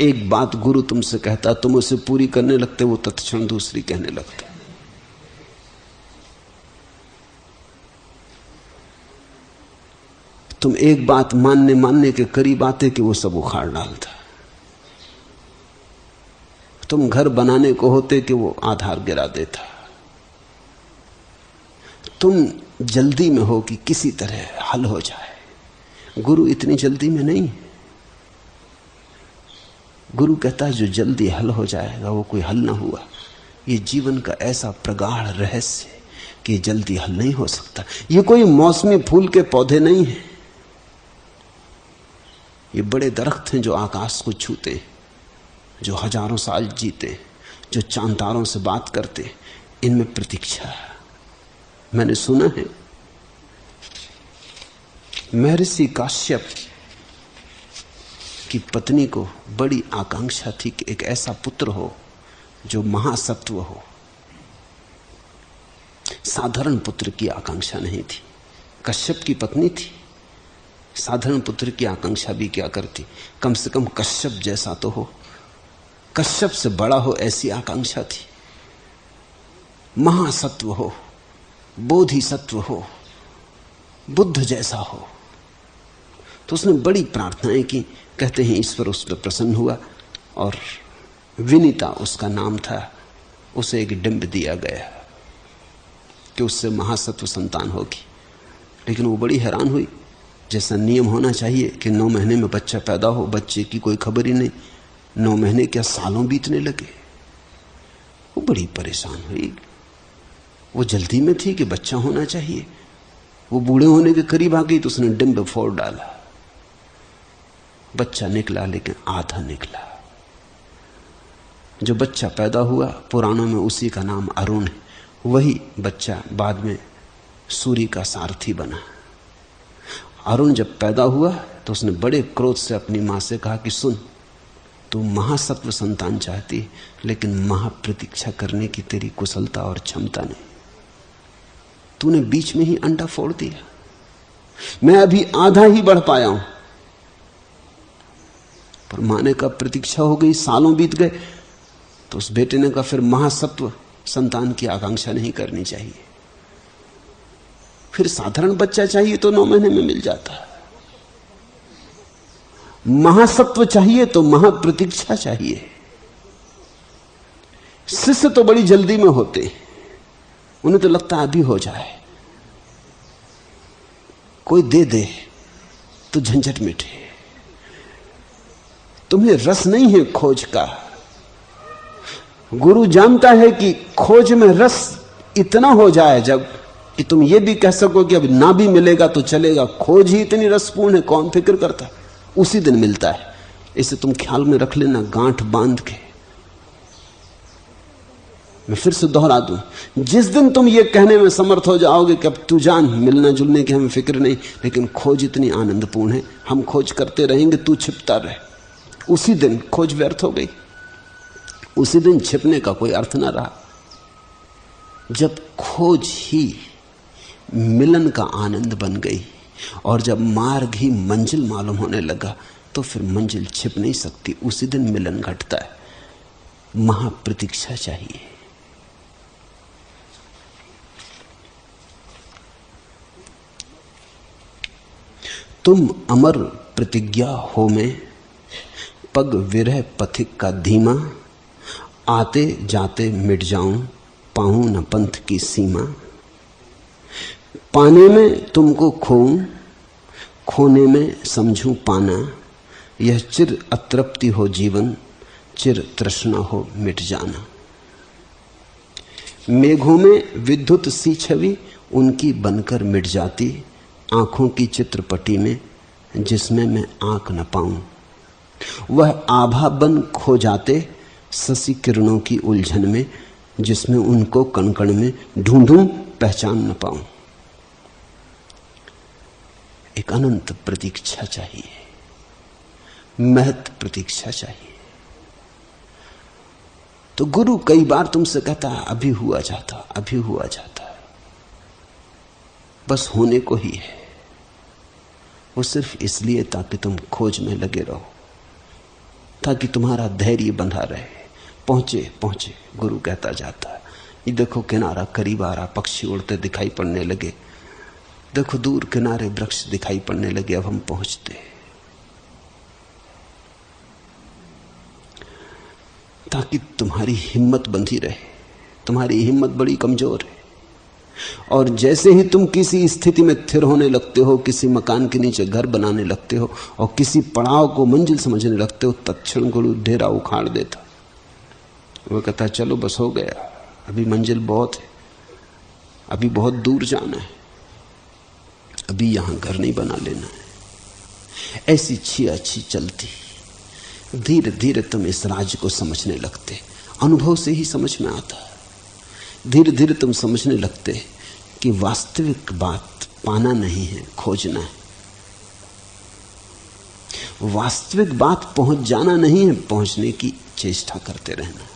एक बात गुरु तुमसे कहता, तुम उसे पूरी करने लगते, वो तत्क्षण दूसरी कहने लगता। तुम एक बात मानने के करीब आते कि वो सब उखाड़ डालता। तुम घर बनाने को होते कि वो आधार गिरा देता। तुम जल्दी में हो कि किसी तरह हल हो जाए। गुरु इतनी जल्दी में नहीं। गुरु कहता है जो जल्दी हल हो जाएगा वो कोई हल ना हुआ। ये जीवन का ऐसा प्रगाढ़ रहस्य है कि जल्दी हल नहीं हो सकता। ये कोई मौसमी फूल के पौधे नहीं हैं। ये बड़े दरख्त हैं जो आकाश को छूते, जो हजारों साल जीते, जो चांद तारों से बात करते। इनमें प्रतीक्षा है। मैंने सुना है महर्षि काश्यप की पत्नी को बड़ी आकांक्षा थी कि एक ऐसा पुत्र हो जो महासत्व हो। साधारण पुत्र की आकांक्षा नहीं थी। कश्यप की पत्नी थी, साधारण पुत्र की आकांक्षा भी क्या करती, कम से कम कश्यप जैसा तो हो, कश्यप से बड़ा हो, ऐसी आकांक्षा थी। महासत्व हो, बोधिसत्व हो, बुद्ध जैसा हो। तो उसने बड़ी प्रार्थनाएं की। कहते हैं ईश्वर उस पर प्रसन्न हुआ और विनीता उसका नाम था। उसे एक डिंब दिया गया कि उससे महासत्व संतान होगी। लेकिन वो बड़ी हैरान हुई। जैसा नियम होना चाहिए कि 9 महीने में बच्चा पैदा हो, बच्चे की कोई खबर ही नहीं। 9 महीने क्या सालों बीतने लगे। वो बड़ी परेशान हुई। वो जल्दी में थी कि बच्चा होना चाहिए। वो बूढ़े होने के करीब आ गई तो उसने डिंब फोड़ डाला। बच्चा निकला, लेकिन आधा निकला। जो बच्चा पैदा हुआ, पुराणों में उसी का नाम अरुण है। वही बच्चा बाद में सूर्य का सारथी बना। अरुण जब पैदा हुआ तो उसने बड़े क्रोध से अपनी मां से कहा कि सुन, तू महासत्व संतान चाहती, लेकिन महाप्रतीक्षा करने की तेरी कुशलता और क्षमता नहीं। तूने बीच में ही अंडा फोड़ दिया। मैं अभी आधा ही बढ़ पाया हूं। पर मां ने कहा प्रतीक्षा हो गई, सालों बीत गए। तो उस बेटे ने कहा फिर महासत्व संतान की आकांक्षा नहीं करनी चाहिए। फिर साधारण बच्चा चाहिए तो 9 महीने में मिल जाता। महासत्व चाहिए तो महाप्रतीक्षा चाहिए। शिष्य तो बड़ी जल्दी में होते, उन्हें तो लगता अभी हो जाए, कोई दे दे तो झंझट मिटे। तुम्हें रस नहीं है खोज का। गुरु जानता है कि खोज में रस इतना हो जाए जब कि तुम ये भी कह सको कि अब ना भी मिलेगा तो चलेगा। खोज ही इतनी रसपूर्ण है, कौन फिक्र करता। उसी दिन मिलता है। इसे तुम ख्याल में रख लेना, गांठ बांध के। मैं फिर से दोहरा दूं, जिस दिन तुम ये कहने में समर्थ हो जाओगे कि अब तू जान, मिलना जुलने की हमें फिक्र नहीं, लेकिन खोज इतनी आनंदपूर्ण है, हम खोज करते रहेंगे, तू छिपता रहे, उसी दिन खोज व्यर्थ हो गई। उसी दिन छिपने का कोई अर्थ ना रहा। जब खोज ही मिलन का आनंद बन गई और जब मार्ग ही मंजिल मालूम होने लगा, तो फिर मंजिल छिप नहीं सकती। उसी दिन मिलन घटता है। महाप्रतीक्षा चाहिए। तुम अमर प्रतिज्ञा हो में पग विरह पथिक का धीमा, आते जाते मिट जाऊं पाऊं न पंथ की सीमा। पाने में तुमको खोऊं, खोने में समझूं पाना, यह चिर अतृप्ति हो जीवन, चिर तृष्णा हो मिट जाना। मेघों में विद्युत सी छवि उनकी बनकर मिट जाती, आंखों की चित्रपटी में जिसमें मैं आंख न पाऊं। वह आभा बन खो जाते शशि किरणों की उलझन में, जिसमें उनको कण कण में ढूंढूं पहचान न पाऊं। एक अनंत प्रतीक्षा चाहिए, महत प्रतीक्षा चाहिए। तो गुरु कई बार तुमसे कहता है अभी हुआ जाता, अभी हुआ जाता, बस होने को ही है। वो सिर्फ इसलिए ताकि तुम खोज में लगे रहो, ताकि तुम्हारा धैर्य बंधा रहे। पहुंचे पहुंचे गुरु कहता जाता है। ये देखो किनारा करीब आ रहा, पक्षी उड़ते दिखाई पड़ने लगे, देखो दूर किनारे वृक्ष दिखाई पड़ने लगे, अब हम पहुंचते। ताकि तुम्हारी हिम्मत बंधी रहे। तुम्हारी हिम्मत बड़ी कमजोर है, और जैसे ही तुम किसी स्थिति में स्थिर होने लगते हो, किसी मकान के नीचे घर बनाने लगते हो और किसी पड़ाव को मंजिल समझने लगते हो, तत्क्षण गुरु डेरा उखाड़ देता। वो कहता चलो बस हो गया, अभी मंजिल बहुत है, अभी बहुत दूर जाना है, अभी यहां घर नहीं बना लेना है। ऐसी छिया छी चलती। धीरे धीरे तुम इस राज्य को समझने लगते, अनुभव से ही समझ में आता। धीरे धीरे तुम समझने लगते कि वास्तविक बात पाना नहीं है, खोजना है। वास्तविक बात पहुंच जाना नहीं है, पहुंचने की चेष्टा करते रहना।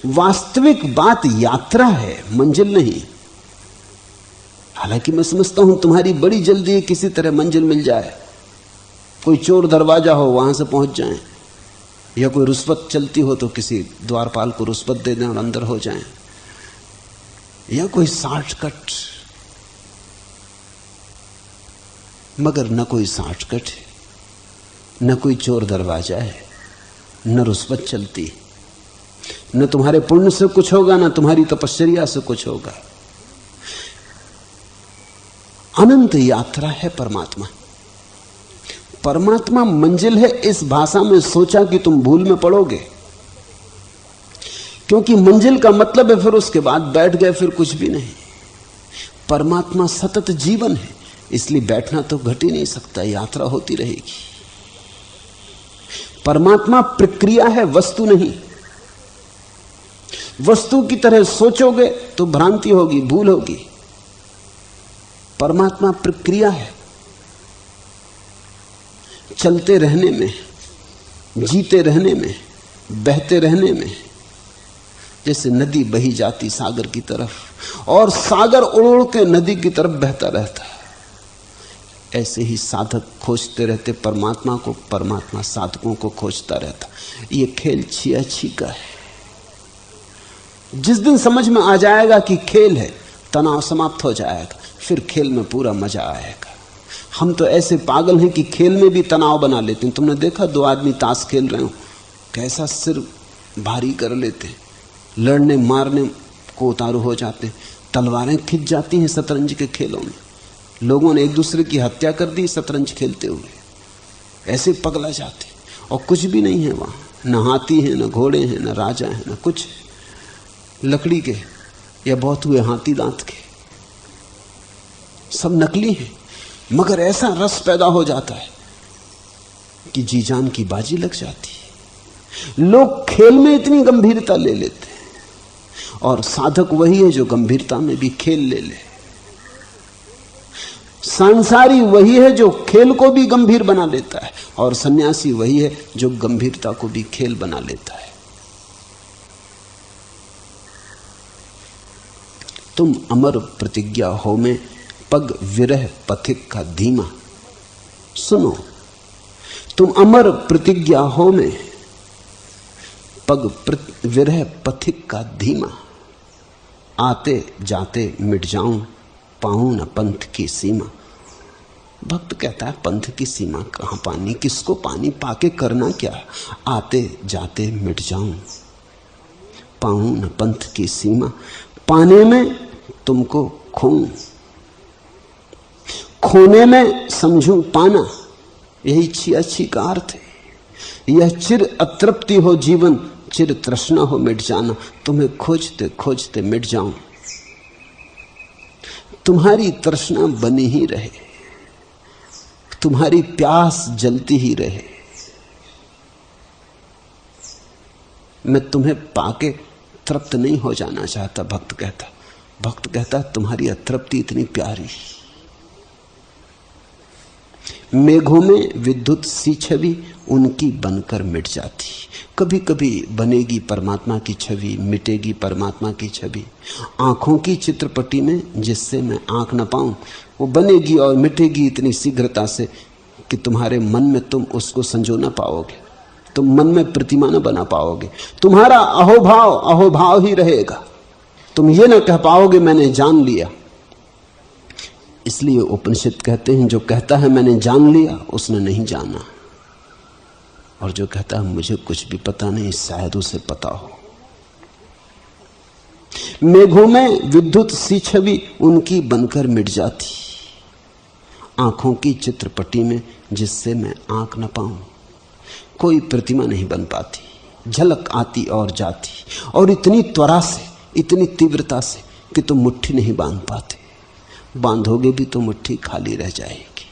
वास्तविक बात यात्रा है, मंजिल नहीं। हालांकि मैं समझता हूं तुम्हारी बड़ी जल्दी है किसी तरह मंजिल मिल जाए, कोई चोर दरवाजा हो वहां से पहुंच जाएं, या कोई रुस्वत चलती हो तो किसी द्वारपाल को रुस्वत दे दें और अंदर हो जाएं, या कोई शॉर्टकट। मगर न कोई शॉर्टकट है, न कोई चोर दरवाजा है, न रुस्वत चलती, न तुम्हारे पुण्य से कुछ होगा, न तुम्हारी तपश्चर्या से कुछ होगा। अनंत यात्रा है परमात्मा। परमात्मा मंजिल है इस भाषा में सोचा कि तुम भूल में पड़ोगे, क्योंकि मंजिल का मतलब है फिर उसके बाद बैठ गए फिर कुछ भी नहीं। परमात्मा सतत जीवन है, इसलिए बैठना तो घट ही नहीं सकता, यात्रा होती रहेगी। परमात्मा प्रक्रिया है, वस्तु नहीं। वस्तु की तरह सोचोगे तो भ्रांति होगी, भूल होगी। परमात्मा प्रक्रिया है, चलते रहने में, जीते रहने में, बहते रहने में। जैसे नदी बही जाती सागर की तरफ, और सागर उड़ उड़ के नदी की तरफ बहता रहता है, ऐसे ही साधक खोजते रहते परमात्मा को, परमात्मा साधकों को खोजता रहता। ये खेल छिया छी का है। जिस दिन समझ में आ जाएगा कि खेल है, तनाव समाप्त हो जाएगा, फिर खेल में पूरा मजा आएगा। हम तो ऐसे पागल हैं कि खेल में भी तनाव बना लेते हैं। तुमने देखा दो आदमी ताश खेल रहे हो, कैसा सिर भारी कर लेते, लड़ने मारने को उतारू हो जाते, तलवारें खिंच जाती हैं शतरंज के खेलों में। लोगों ने एक दूसरे की हत्या कर दी शतरंज खेलते हुए, ऐसे पगला जाते, और कुछ भी नहीं है वहां, न हाथी है, न घोड़े हैं, न राजा है, न कुछ, लकड़ी के या बहुत हुए हाथी दांत के, सब नकली हैं। मगर ऐसा रस पैदा हो जाता है कि जी जान की बाजी लग जाती है। लोग खेल में इतनी गंभीरता ले लेते हैं, और साधक वही है जो गंभीरता में भी खेल ले ले। सांसारी वही है जो खेल को भी गंभीर बना लेता है, और सन्यासी वही है जो गंभीरता को भी खेल बना लेता है। तुम अमर प्रतिज्ञा हो में पग विरह पथिक का धीमा। सुनो, तुम अमर प्रतिज्ञा हो में पग विरह पथिक का धीमा। आते जाते मिट जाऊं पाऊं न पंथ की सीमा। भक्त कहता है पंथ की सीमा कहां पानी, किसको पानी, पाके करना क्या, आते जाते मिट जाऊं, पाऊं न पंथ की सीमा, पाने में तुमको खोऊं, खोने में समझूं पाना। यही छी का अर्थ है। यह चिर अतृप्ति हो जीवन, चिर तृष्णा हो मिट जाना। तुम्हें खोजते खोजते मिट जाऊं, तुम्हारी तृष्णा बनी ही रहे, तुम्हारी प्यास जलती ही रहे। मैं तुम्हें पाके तृप्त नहीं हो जाना चाहता, भक्त कहता तुम्हारी अतृप्ति इतनी प्यारी। मेघों में विद्युत सी छवि उनकी बनकर मिट जाती। कभी कभी बनेगी परमात्मा की छवि, मिटेगी परमात्मा की छवि। आंखों की चित्रपटी में जिससे मैं आंख न पाऊं, वो बनेगी और मिटेगी इतनी शीघ्रता से कि तुम्हारे मन में तुम उसको संजो ना पाओगे, तुम मन में प्रतिमा न बना पाओगे। तुम्हारा अहोभाव ही रहेगा। तुम ये ना कह पाओगे मैंने जान लिया। इसलिए उपनिषद कहते हैं जो कहता है मैंने जान लिया उसने नहीं जाना, और जो कहता है मुझे कुछ भी पता नहीं शायद उसे पता हो। मेघों में विद्युत सी छवि उनकी बनकर मिट जाती, आंखों की चित्रपटी में जिससे मैं आंख न पाऊं। कोई प्रतिमा नहीं बन पाती, झलक आती और जाती, और इतनी त्वरा से, इतनी तीव्रता से कि तुम मुट्ठी नहीं बांध पाते। बांधोगे भी तो मुट्ठी खाली रह जाएगी।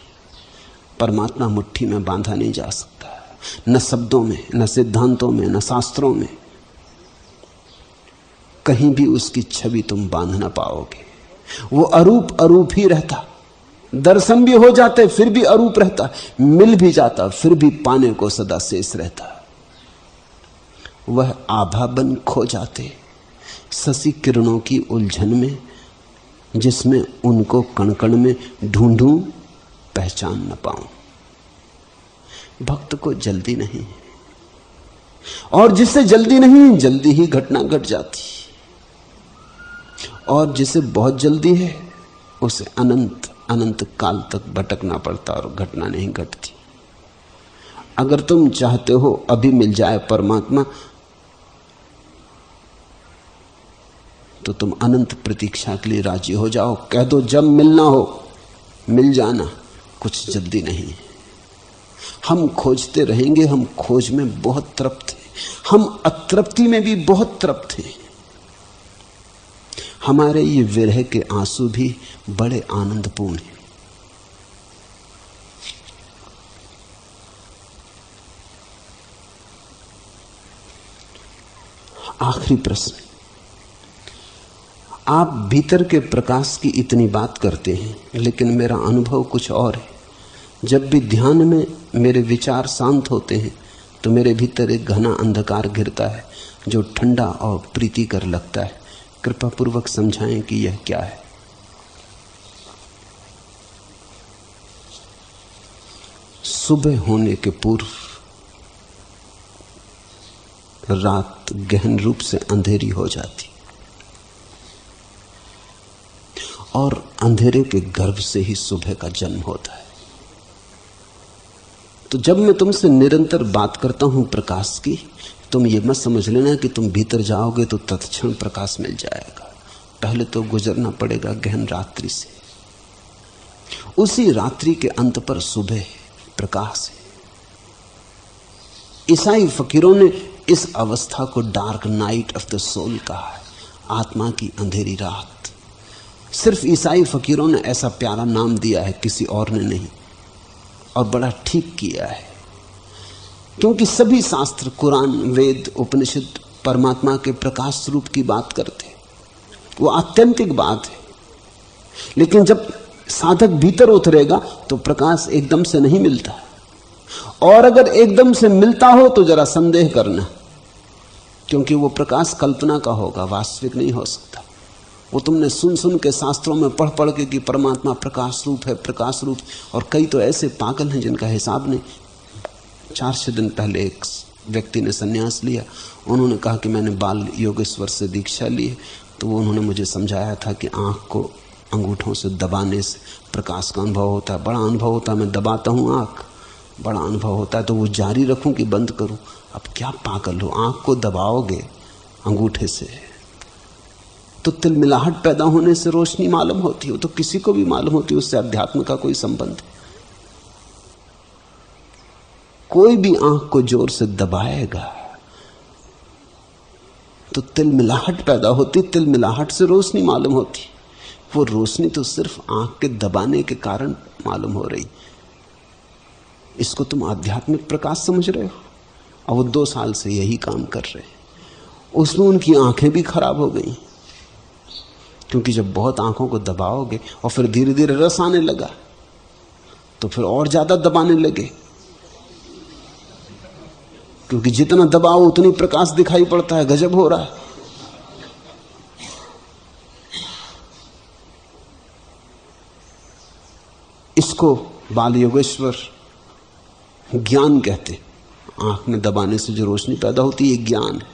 परमात्मा मुट्ठी में बांधा नहीं जा सकता, न शब्दों में, न सिद्धांतों में, न शास्त्रों में। कहीं भी उसकी छवि तुम बांध ना पाओगे। वो अरूप ही रहता, दर्शन भी हो जाते फिर भी अरूप रहता, मिल भी जाता फिर भी पाने को सदा शेष रहता। वह आभा बन खो जाते शशि किरणों की उलझन में, जिसमें उनको कण कण में ढूंढूं पहचान न पाऊं। भक्त को जल्दी नहीं, और जिसे जल्दी नहीं जल्दी ही घटना घट जाती, और जिसे बहुत जल्दी है उसे अनंत अनंत काल तक भटकना पड़ता और घटना नहीं घटती। अगर तुम चाहते हो अभी मिल जाए परमात्मा, तो तुम अनंत प्रतीक्षा के लिए राजी हो जाओ। कह दो जब मिलना हो मिल जाना, कुछ जल्दी नहीं। हम खोजते रहेंगे, हम खोज में बहुत तृप्त हैं, हम अतृप्ति में भी बहुत तृप्त हैं। हमारे ये विरह के आंसू भी बड़े आनंदपूर्ण हैं। आखिरी प्रश्न, आप भीतर के प्रकाश की इतनी बात करते हैं, लेकिन मेरा अनुभव कुछ और है। जब भी ध्यान में मेरे विचार शांत होते हैं तो मेरे भीतर एक घना अंधकार घिरता है जो ठंडा और प्रीतिकर लगता है। कृपा पूर्वक समझाएं कि यह क्या है। सुबह होने के पूर्व रात गहन रूप से अंधेरी हो जाती, और अंधेरे के गर्भ से ही सुबह का जन्म होता है। तो जब मैं तुमसे निरंतर बात करता हूं प्रकाश की, तुम ये मत समझ लेना कि तुम भीतर जाओगे तो तत्क्षण प्रकाश मिल जाएगा। पहले तो गुजरना पड़ेगा गहन रात्रि से। उसी रात्रि के अंत पर सुबह प्रकाश है। ईसाई फकीरों ने इस अवस्था को dark night of the soul कहा है, आत्मा की अंधेरी रात। सिर्फ ईसाई फकीरों ने ऐसा प्यारा नाम दिया है, किसी और ने नहीं, और बड़ा ठीक किया है। क्योंकि सभी शास्त्र, कुरान, वेद, उपनिषद परमात्मा के प्रकाश रूप की बात करते हैं। वो आत्यंतिक बात है। लेकिन जब साधक भीतर उतरेगा तो प्रकाश एकदम से नहीं मिलता, और अगर एकदम से मिलता हो तो जरा संदेह करना, क्योंकि वो प्रकाश कल्पना का होगा, वास्तविक नहीं हो सकता। वो तुमने सुन सुन के शास्त्रों में पढ़ पढ़ के कि परमात्मा प्रकाश रूप है, प्रकाश रूप। और कई तो ऐसे पागल हैं जिनका हिसाब नहीं। 4-6 दिन पहले एक व्यक्ति ने संन्यास लिया। उन्होंने कहा कि मैंने बाल योगेश्वर से दीक्षा ली है। तो वो उन्होंने मुझे समझाया था कि अंगूठों से दबाने से प्रकाश का अनुभव होता है, बड़ा अनुभव होता है। मैं दबाता हूं आंख, बड़ा अनुभव होता है। तो वो जारी रखूं कि बंद करूं? अब क्या पागल हो, आंख को दबाओगे अंगूठे से तो तिलमिलाहट पैदा होने से रोशनी मालूम होती हो, तो किसी को भी मालूम होती है, उससे अध्यात्म का कोई संबंध है। कोई भी आंख को जोर से दबाएगा तो तिलमिलाहट पैदा होती, तिलमिलाहट से रोशनी मालूम होती। वो रोशनी तो सिर्फ आंख के दबाने के कारण मालूम हो रही। इसको तुम आध्यात्मिक प्रकाश समझ रहे हो। और वो 2 साल से यही काम कर रहे हैं। उसमें उनकी आंखें भी खराब हो गई, क्योंकि जब बहुत आंखों को दबाओगे और फिर धीरे धीरे रस आने लगा तो फिर और ज्यादा दबाने लगे, क्योंकि जितना दबाओ उतनी प्रकाश दिखाई पड़ता है। गजब हो रहा है। इसको बाल योगेश्वर ज्ञान कहते। आंख में दबाने से जो रोशनी पैदा होती है, ज्ञान है।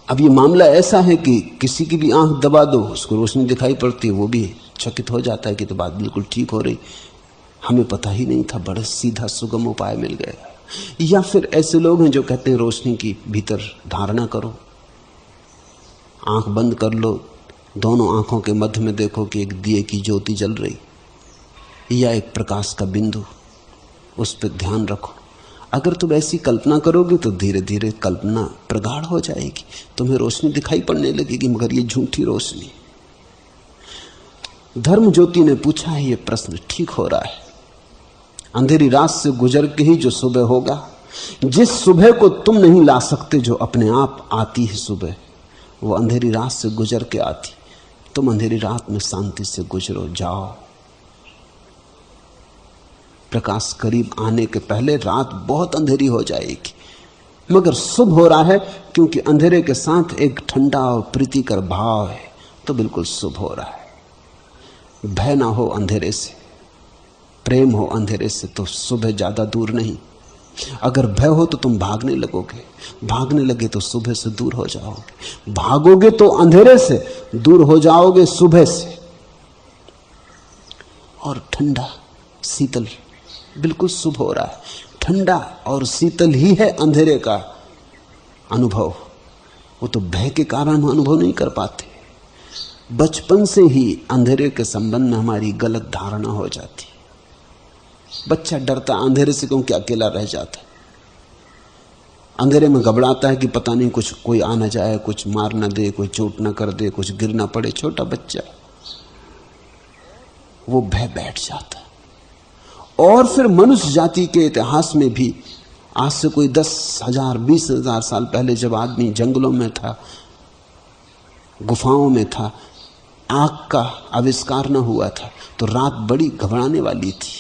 अब ये मामला ऐसा है कि किसी की भी आंख दबा दो, उसको रोशनी दिखाई पड़ती है, वो भी चकित हो जाता है कि तो बात बिल्कुल ठीक हो रही, हमें पता ही नहीं था, बड़ा सीधा सुगम उपाय मिल गया। या फिर ऐसे लोग हैं जो कहते हैं रोशनी की भीतर धारणा करो, आंख बंद कर लो, दोनों आंखों के मध्य में देखो कि एक दिए की ज्योति जल रही या एक प्रकाश का बिंदु, उस पर ध्यान रखो। अगर तुम ऐसी कल्पना करोगे तो धीरे धीरे कल्पना प्रगाढ़ हो जाएगी, तुम्हें रोशनी दिखाई पड़ने लगेगी, मगर ये झूठी रोशनी। धर्म ज्योति ने पूछा है ये प्रश्न, ठीक हो रहा है। अंधेरी रात से गुजर के ही जो सुबह होगा, जिस सुबह को तुम नहीं ला सकते, जो अपने आप आती है सुबह, वो अंधेरी रात से गुजर के आती। तुम अंधेरी रात में शांति से गुजरो, जाओ। प्रकाश करीब आने के पहले रात बहुत अंधेरी हो जाएगी, मगर शुभ हो रहा है, क्योंकि अंधेरे के साथ एक ठंडा और प्रीतिकर भाव है, तो बिल्कुल शुभ हो रहा है। भय ना हो अंधेरे से, प्रेम हो अंधेरे से, तो सुबह ज्यादा दूर नहीं। अगर भय हो तो तुम भागने लगोगे, भागने लगे तो सुबह से दूर हो जाओगे, भागोगे तो अंधेरे से दूर हो जाओगे सुबह से। और ठंडा शीतल बिल्कुल शुभ हो रहा है। ठंडा और शीतल ही है अंधेरे का अनुभव। वो तो भय के कारण हम अनुभव नहीं कर पाते। बचपन से ही अंधेरे के संबंध में हमारी गलत धारणा हो जाती। बच्चा डरता अंधेरे से क्योंकि अकेला रह जाता है, अंधेरे में घबराता है कि पता नहीं कुछ कोई आ ना जाए, कुछ मार ना दे, कोई चोट ना कर दे, कुछ गिर ना पड़े। छोटा बच्चा, वो भय बैठ जाता है। और फिर मनुष्य जाति के इतिहास में भी आज से कोई 10,000 20,000 साल पहले जब आदमी जंगलों में था, गुफाओं में था, आग का आविष्कार न हुआ था, तो रात बड़ी घबराने वाली थी,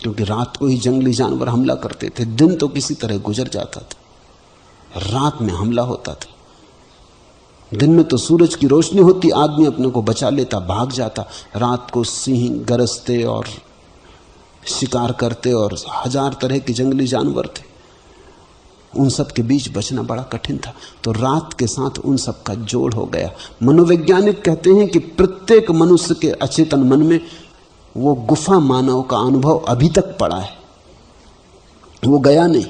क्योंकि रात को ही जंगली जानवर हमला करते थे। दिन तो किसी तरह गुजर जाता था, रात में हमला होता था। दिन में तो सूरज की रोशनी होती, आदमी अपने को बचा लेता, भाग जाता। रात को सिंह गरजते और शिकार करते और 1000 तरह के जंगली जानवर थे, उन सब के बीच बचना बड़ा कठिन था। तो रात के साथ उन सब का जोड़ हो गया। मनोवैज्ञानिक कहते हैं कि प्रत्येक मनुष्य के अचेतन मन में वो गुफा मानव का अनुभव अभी तक पड़ा है, वो गया नहीं,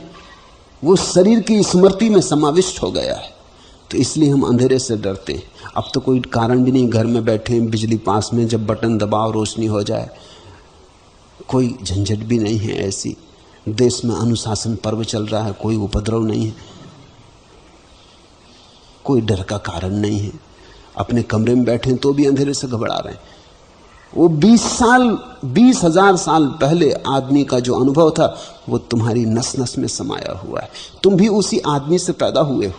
वो शरीर की स्मृति में समाविष्ट हो गया है। तो इसलिए हम अंधेरे से डरते हैं। अब तो कोई कारण भी नहीं, घर में बैठे बिजली पास में, जब बटन दबाओ रोशनी हो जाए, कोई झंझट भी नहीं है ऐसी। देश में अनुशासन पर्व चल रहा है, कोई उपद्रव नहीं है, कोई डर का कारण नहीं है। अपने कमरे में बैठे तो भी अंधेरे से घबरा रहे हैं। वो 20,000 साल पहले आदमी का जो अनुभव था वो तुम्हारी नस नस में समाया हुआ है। तुम भी उसी आदमी से पैदा हुए हो,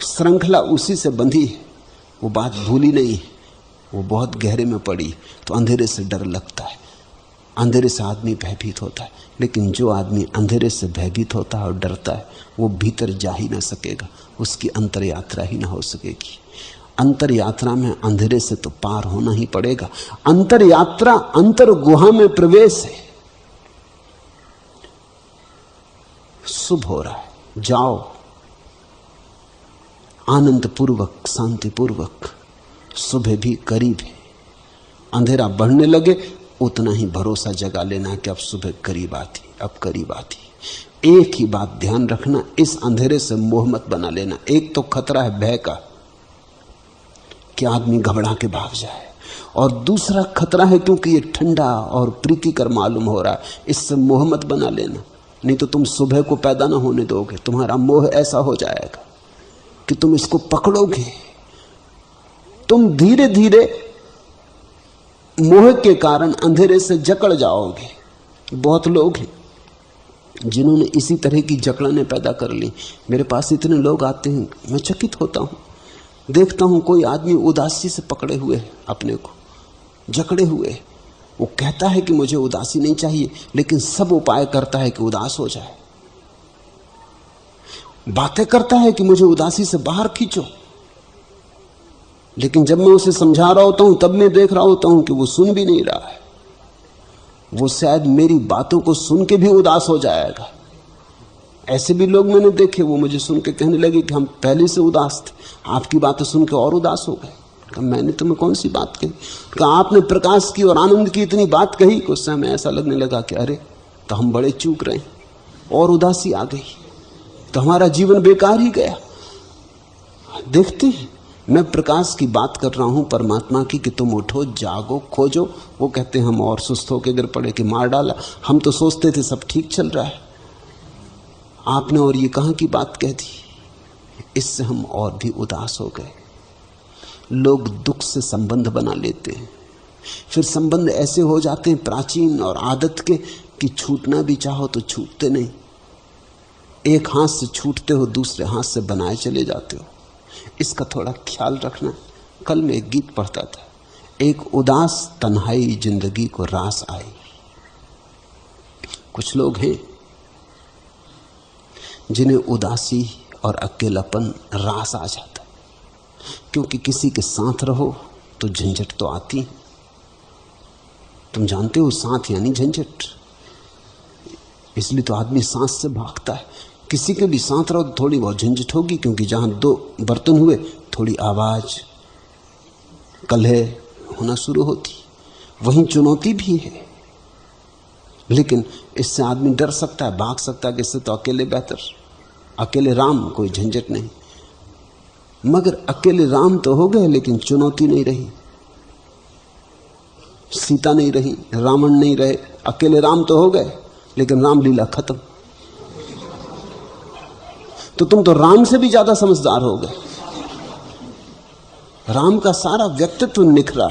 श्रृंखला उसी से बंधी है, वो बात भूली नहीं है, वो बहुत गहरे में पड़ी। तो अंधेरे से डर लगता है, अंधेरे से आदमी भयभीत होता है। लेकिन जो आदमी अंधेरे से भयभीत होता है और डरता है, वो भीतर जा ही ना सकेगा, उसकी अंतर यात्रा ही ना हो सकेगी। अंतर यात्रा में अंधेरे से तो पार होना ही पड़ेगा। अंतर यात्रा अंतर गुहा में प्रवेश है। शुभ हो रहा है, जाओ आनंद पूर्वक, शांति पूर्वक, सुबह भी करीब है। अंधेरा बढ़ने लगे उतना ही भरोसा जगा लेना कि अब सुबह करीब आती, अब करीब आती। एक ही बात ध्यान रखना, इस अंधेरे से मोह मत बना लेना। एक तो खतरा है भय का कि आदमी घबरा के भाग जाए, और दूसरा खतरा है क्योंकि ये ठंडा और प्रीतिकर मालूम हो रहा है, इससे मोह मत बना लेना। नहीं तो तुम सुबह को पैदा ना होने दोगे। तुम्हारा मोह ऐसा हो जाएगा कि तुम इसको पकड़ोगे। तुम धीरे धीरे मोह के कारण अंधेरे से जकड़ जाओगे। बहुत लोग हैं जिन्होंने इसी तरह की जकड़ने पैदा कर ली। मेरे पास इतने लोग आते हैं, मैं चकित होता हूं। देखता हूं कोई आदमी उदासी से पकड़े हुए है, अपने को जकड़े हुए। वो कहता है कि मुझे उदासी नहीं चाहिए, लेकिन सब उपाय करता है कि उदास हो जाए। बातें करता है कि मुझे उदासी से बाहर खींचो, लेकिन जब मैं उसे समझा रहा होता हूं तब मैं देख रहा होता हूं कि वो सुन भी नहीं रहा है। वो शायद मेरी बातों को सुन के भी उदास हो जाएगा। ऐसे भी लोग मैंने देखे, वो मुझे सुन के कहने लगे कि हम पहले से उदास थे, आपकी बातें सुन के और उदास हो गए। मैंने तुम्हें कौन सी बात कही? कहा आपने प्रकाश की और आनंद की इतनी बात कही कि उस समय ऐसा लगने लगा कि अरे तो हम बड़े चूक रहे हैं, और उदासी आ गई, तो हमारा जीवन बेकार ही गया। देखते हैं, मैं प्रकाश की बात कर रहा हूं परमात्मा की कि तुम उठो, जागो, खोजो। वो कहते हैं हम और सुस्त होकर गिर पड़े कि मार डाला, हम तो सोचते थे सब ठीक चल रहा है, आपने और ये कहां की बात कह दी। इससे हम और भी उदास हो गए। लोग दुख से संबंध बना लेते हैं, फिर संबंध ऐसे हो जाते हैं प्राचीन और आदत के कि छूटना भी चाहो तो छूटते नहीं। एक हाथ से छूटते हो, दूसरे हाथ से बनाए चले जाते हो। इसका थोड़ा ख्याल रखना। कल मैं एक गीत पढ़ता था, एक उदास तन्हाई जिंदगी को रास आई। कुछ लोग हैं जिन्हें उदासी और अकेलापन रास आ जाता, क्योंकि किसी के साथ रहो तो झंझट तो आती। तुम जानते हो साथ यानी झंझट, इसलिए तो आदमी सांस से भागता है। किसी के भी साथ रहो तो थोड़ी बहुत झंझट होगी, क्योंकि जहां दो बर्तन हुए थोड़ी आवाज कलह होना शुरू होती, वहीं चुनौती भी है। लेकिन इससे आदमी डर सकता है, भाग सकता है कि इससे तो अकेले बेहतर, अकेले राम, कोई झंझट नहीं। मगर अकेले राम तो हो गए, लेकिन चुनौती नहीं रही। सीता नहीं रही, रावण नहीं रहे, अकेले राम तो हो गए, लेकिन रामलीला खत्म। तो तुम तो राम से भी ज्यादा समझदार हो गए। राम का सारा व्यक्तित्व निखरा,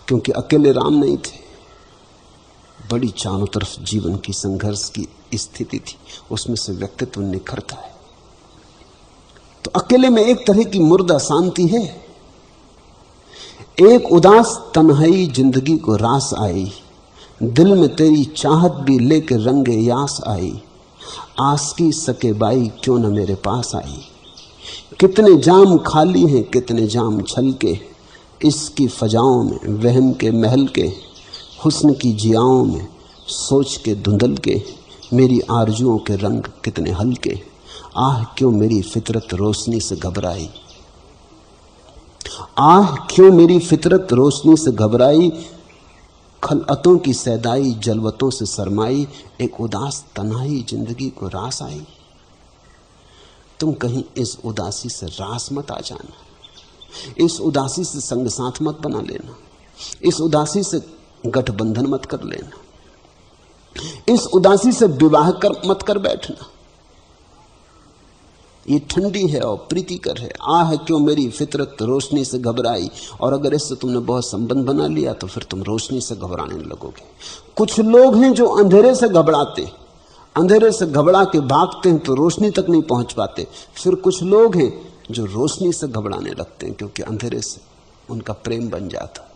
क्योंकि अकेले राम नहीं थे। बड़ी चारों तरफ जीवन की संघर्ष की स्थिति थी, उसमें से व्यक्तित्व निखरता है। तो अकेले में एक तरह की मुर्दा शांति है। एक उदास तन्हाई जिंदगी को रास आई, दिल में तेरी चाहत भी लेके रंगे यास आई। आस की सके बाई क्यों न मेरे पास आई। कितने जाम खाली हैं, कितने जाम छलके, इसकी फजाओं में वहम के महल के, हुस्न की जियाओं में सोच के धुंधल के, मेरी आरजुओं के रंग कितने हल्के। आह क्यों मेरी फितरत रोशनी से घबराई, आह क्यों मेरी फितरत रोशनी से घबराई। खलअतों की सैदाई जलवतों से शर्माई, एक उदास तन्हाई जिंदगी को रास आई। तुम कहीं इस उदासी से रास मत आ जाना, इस उदासी से संग साथ मत बना लेना, इस उदासी से गठबंधन मत कर लेना, इस उदासी से विवाह मत कर बैठना। ये ठंडी है और प्रीतिकर है। आह क्यों मेरी फितरत रोशनी से घबराई। और अगर इससे तुमने बहुत संबंध बना लिया तो फिर तुम रोशनी से घबराने लगोगे। कुछ लोग हैं जो अंधेरे से घबराते, अंधेरे से घबरा के भागते हैं तो रोशनी तक नहीं पहुंच पाते। फिर कुछ लोग हैं जो रोशनी से घबराने लगते हैं, क्योंकि अंधेरे से उनका प्रेम बन जाता।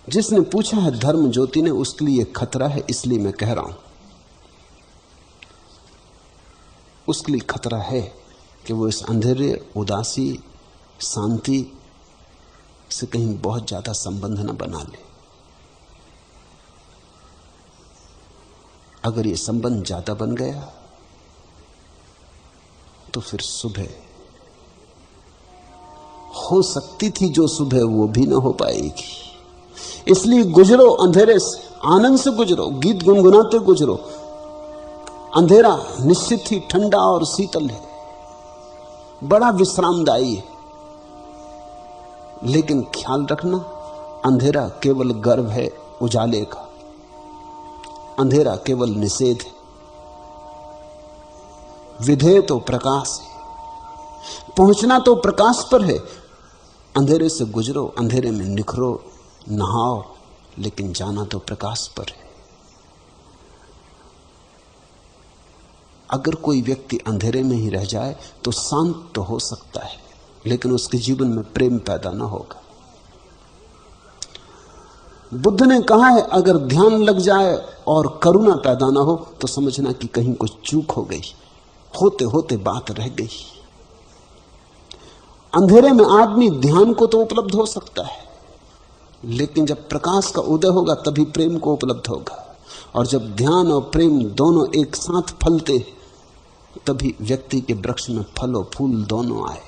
जिसने पूछा है धर्म ज्योति ने, उसके लिए खतरा है, इसलिए मैं कह रहा हूं। उसके लिए खतरा है कि वो इस अंधेरे, उदासी, शांति से कहीं बहुत ज्यादा संबंध न बना ले। अगर ये संबंध ज्यादा बन गया तो फिर सुबह हो सकती थी जो सुबह, वो भी ना हो पाएगी। इसलिए गुजरो अंधेरे से, आनंद से गुजरो, गीत गुनगुनाते गुजरो। अंधेरा निश्चित ही ठंडा और शीतल है, बड़ा विश्रामदायी है, लेकिन ख्याल रखना, अंधेरा केवल गर्भ है उजाले का, अंधेरा केवल निषेध है, विधेय तो प्रकाश है, पहुंचना तो प्रकाश पर है। अंधेरे से गुजरो, अंधेरे में निखरो, नहाओ, लेकिन जाना तो प्रकाश पर है। अगर कोई व्यक्ति अंधेरे में ही रह जाए तो शांत तो हो सकता है, लेकिन उसके जीवन में प्रेम पैदा ना होगा। बुद्ध ने कहा है, अगर ध्यान लग जाए और करुणा पैदा ना हो तो समझना कि कहीं कुछ चूक हो गई, होते होते बात रह गई। अंधेरे में आदमी ध्यान को तो उपलब्ध हो सकता है, लेकिन जब प्रकाश का उदय होगा तभी प्रेम को उपलब्ध होगा। और जब ध्यान और प्रेम दोनों एक साथ फलते, तभी व्यक्ति के वृक्ष में फल और फूल दोनों आए,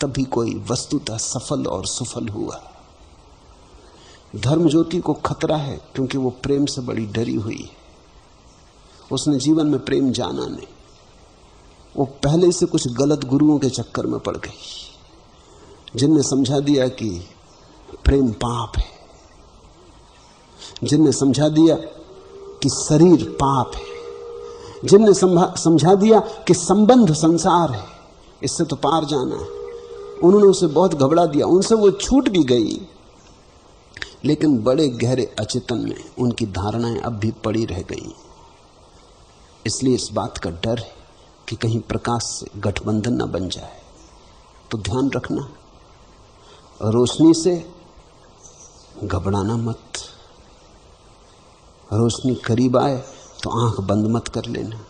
तभी कोई वस्तुतः सफल और सुफल हुआ। धर्म ज्योति को खतरा है क्योंकि वो प्रेम से बड़ी डरी हुई है। उसने जीवन में प्रेम जाना नहीं, वो पहले से कुछ गलत गुरुओं के चक्कर में पड़ गई, जिनने समझा दिया कि प्रेम पाप है, जिनने समझा दिया कि शरीर पाप है, जिनने समझा दिया कि संबंध संसार है, इससे तो पार जाना है। उन्होंने उसे बहुत घबरा दिया, उनसे वो छूट भी गई, लेकिन बड़े गहरे अचेतन में उनकी धारणाएं अब भी पड़ी रह गई। इसलिए इस बात का डर है कि कहीं प्रकाश से गठबंधन न बन जाए। तो ध्यान रखना, रोशनी से घबराना मत। रोशनी करीब आए तो आंख बंद मत कर लेना,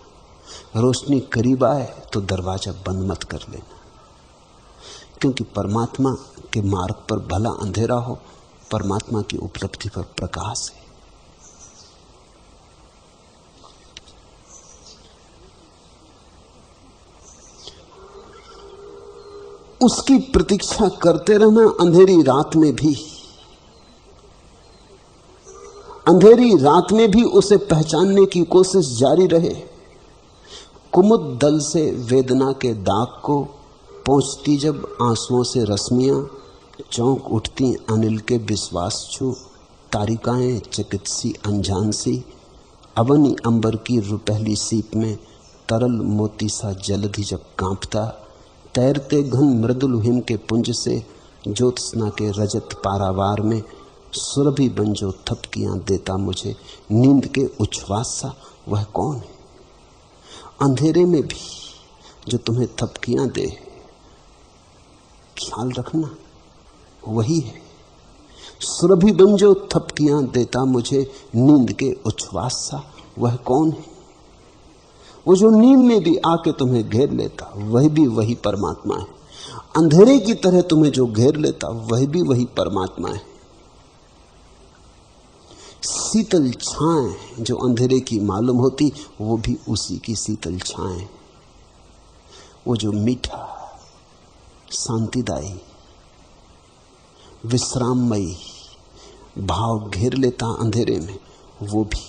रोशनी करीब आए तो दरवाजा बंद मत कर लेना। क्योंकि परमात्मा के मार्ग पर भला अंधेरा हो, परमात्मा की उपलब्धि पर प्रकाश है। उसकी प्रतीक्षा करते रहना अंधेरी रात में भी, अंधेरी रात में भी उसे पहचानने की कोशिश जारी रहे। कुमुद दल से वेदना के दाग को पहुंचती जब आंसुओं से रश्मियां, चौंक उठती अनिल के विश्वास छू, तारिकाएं चकित सी अनजान सी, अवनी अंबर की रुपहली सीप में तरल मोती सा जलधि जब कांपता, तैरते घन मृदुल हिम के पुंज से ज्योत्सना के रजत पारावार में, सुरभि बन जो थपकियां देता मुझे, नींद के उच्छ्वास सा वह कौन है? अंधेरे में भी जो तुम्हें थपकियां दे, ख्याल रखना वही है। सुरभि बन जो थपकियां देता मुझे, नींद के उच्छ्वास सा वह कौन है? वो जो नींद में भी आके तुम्हें घेर लेता, वह भी वही परमात्मा है। अंधेरे की तरह तुम्हें जो घेर लेता, वह भी वही परमात्मा है। शीतल छाएं जो अंधेरे की मालूम होती, वो भी उसी की शीतल छाएं। वो जो मीठा, शांतिदायी, विश्राममयी भाव घेर लेता अंधेरे में, वो भी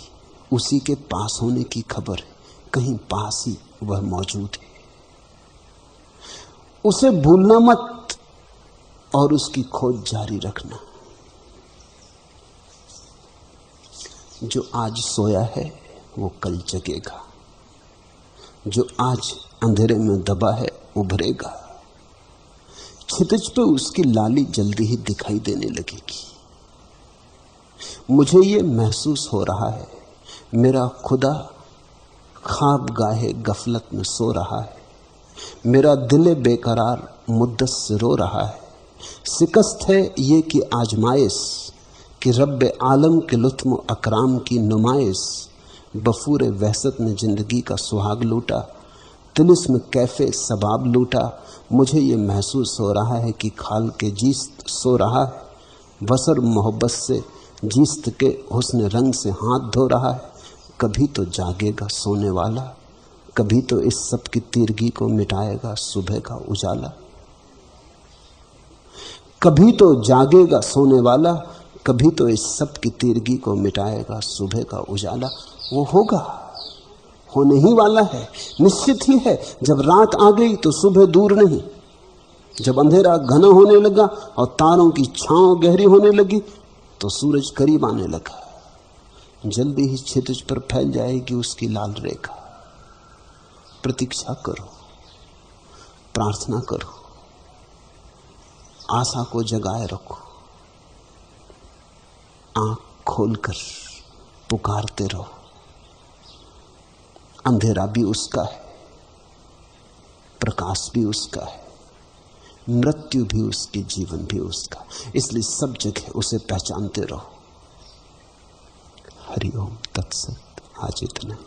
उसी के पास होने की खबर है। कहीं पास ही वह मौजूद है। उसे भूलना मत और उसकी खोज जारी रखना। जो आज सोया है वो कल जगेगा, जो आज अंधेरे में दबा है उभरेगा। क्षितिज पे उसकी लाली जल्दी ही दिखाई देने लगेगी। मुझे ये महसूस हो रहा है, मेरा खुदा ख्वाब गाहे गफलत में सो रहा है, मेरा दिल बेकरार मुद्दत से रो रहा है। शिकस्त है ये कि आजमाइश कि रब्बे आलम के लुत्म अकराम की नुमाइश, बफूर वहसत ने जिंदगी का सुहाग लूटा, तिलिस्म कैफे सबाब लूटा। मुझे ये महसूस हो रहा है कि खाल के जीस्त सो रहा है, बसर मोहब्बत से जीस्त के हुस्न रंग से हाथ धो रहा है। कभी तो जागेगा सोने वाला, कभी तो इस सब की तीरगी को मिटाएगा सुबह का उजाला। कभी तो जागेगा सोने वाला, कभी तो इस सब की तीरगी को मिटाएगा सुबह का उजाला। वो होगा, होने ही वाला है, निश्चित ही है। जब रात आ गई तो सुबह दूर नहीं। जब अंधेरा घना होने लगा और तारों की छांव गहरी होने लगी तो सूरज करीब आने लगा। जल्दी ही क्षितिज पर फैल जाएगी उसकी लाल रेखा। प्रतीक्षा करो, प्रार्थना करो, आशा को जगाए रखो, आंख खोलकर पुकारते रहो। अंधेरा भी उसका है, प्रकाश भी उसका है, मृत्यु भी उसकी, जीवन भी उसका। इसलिए सब जगह उसे पहचानते रहो। हरि ओम तत्सत। आज इतना।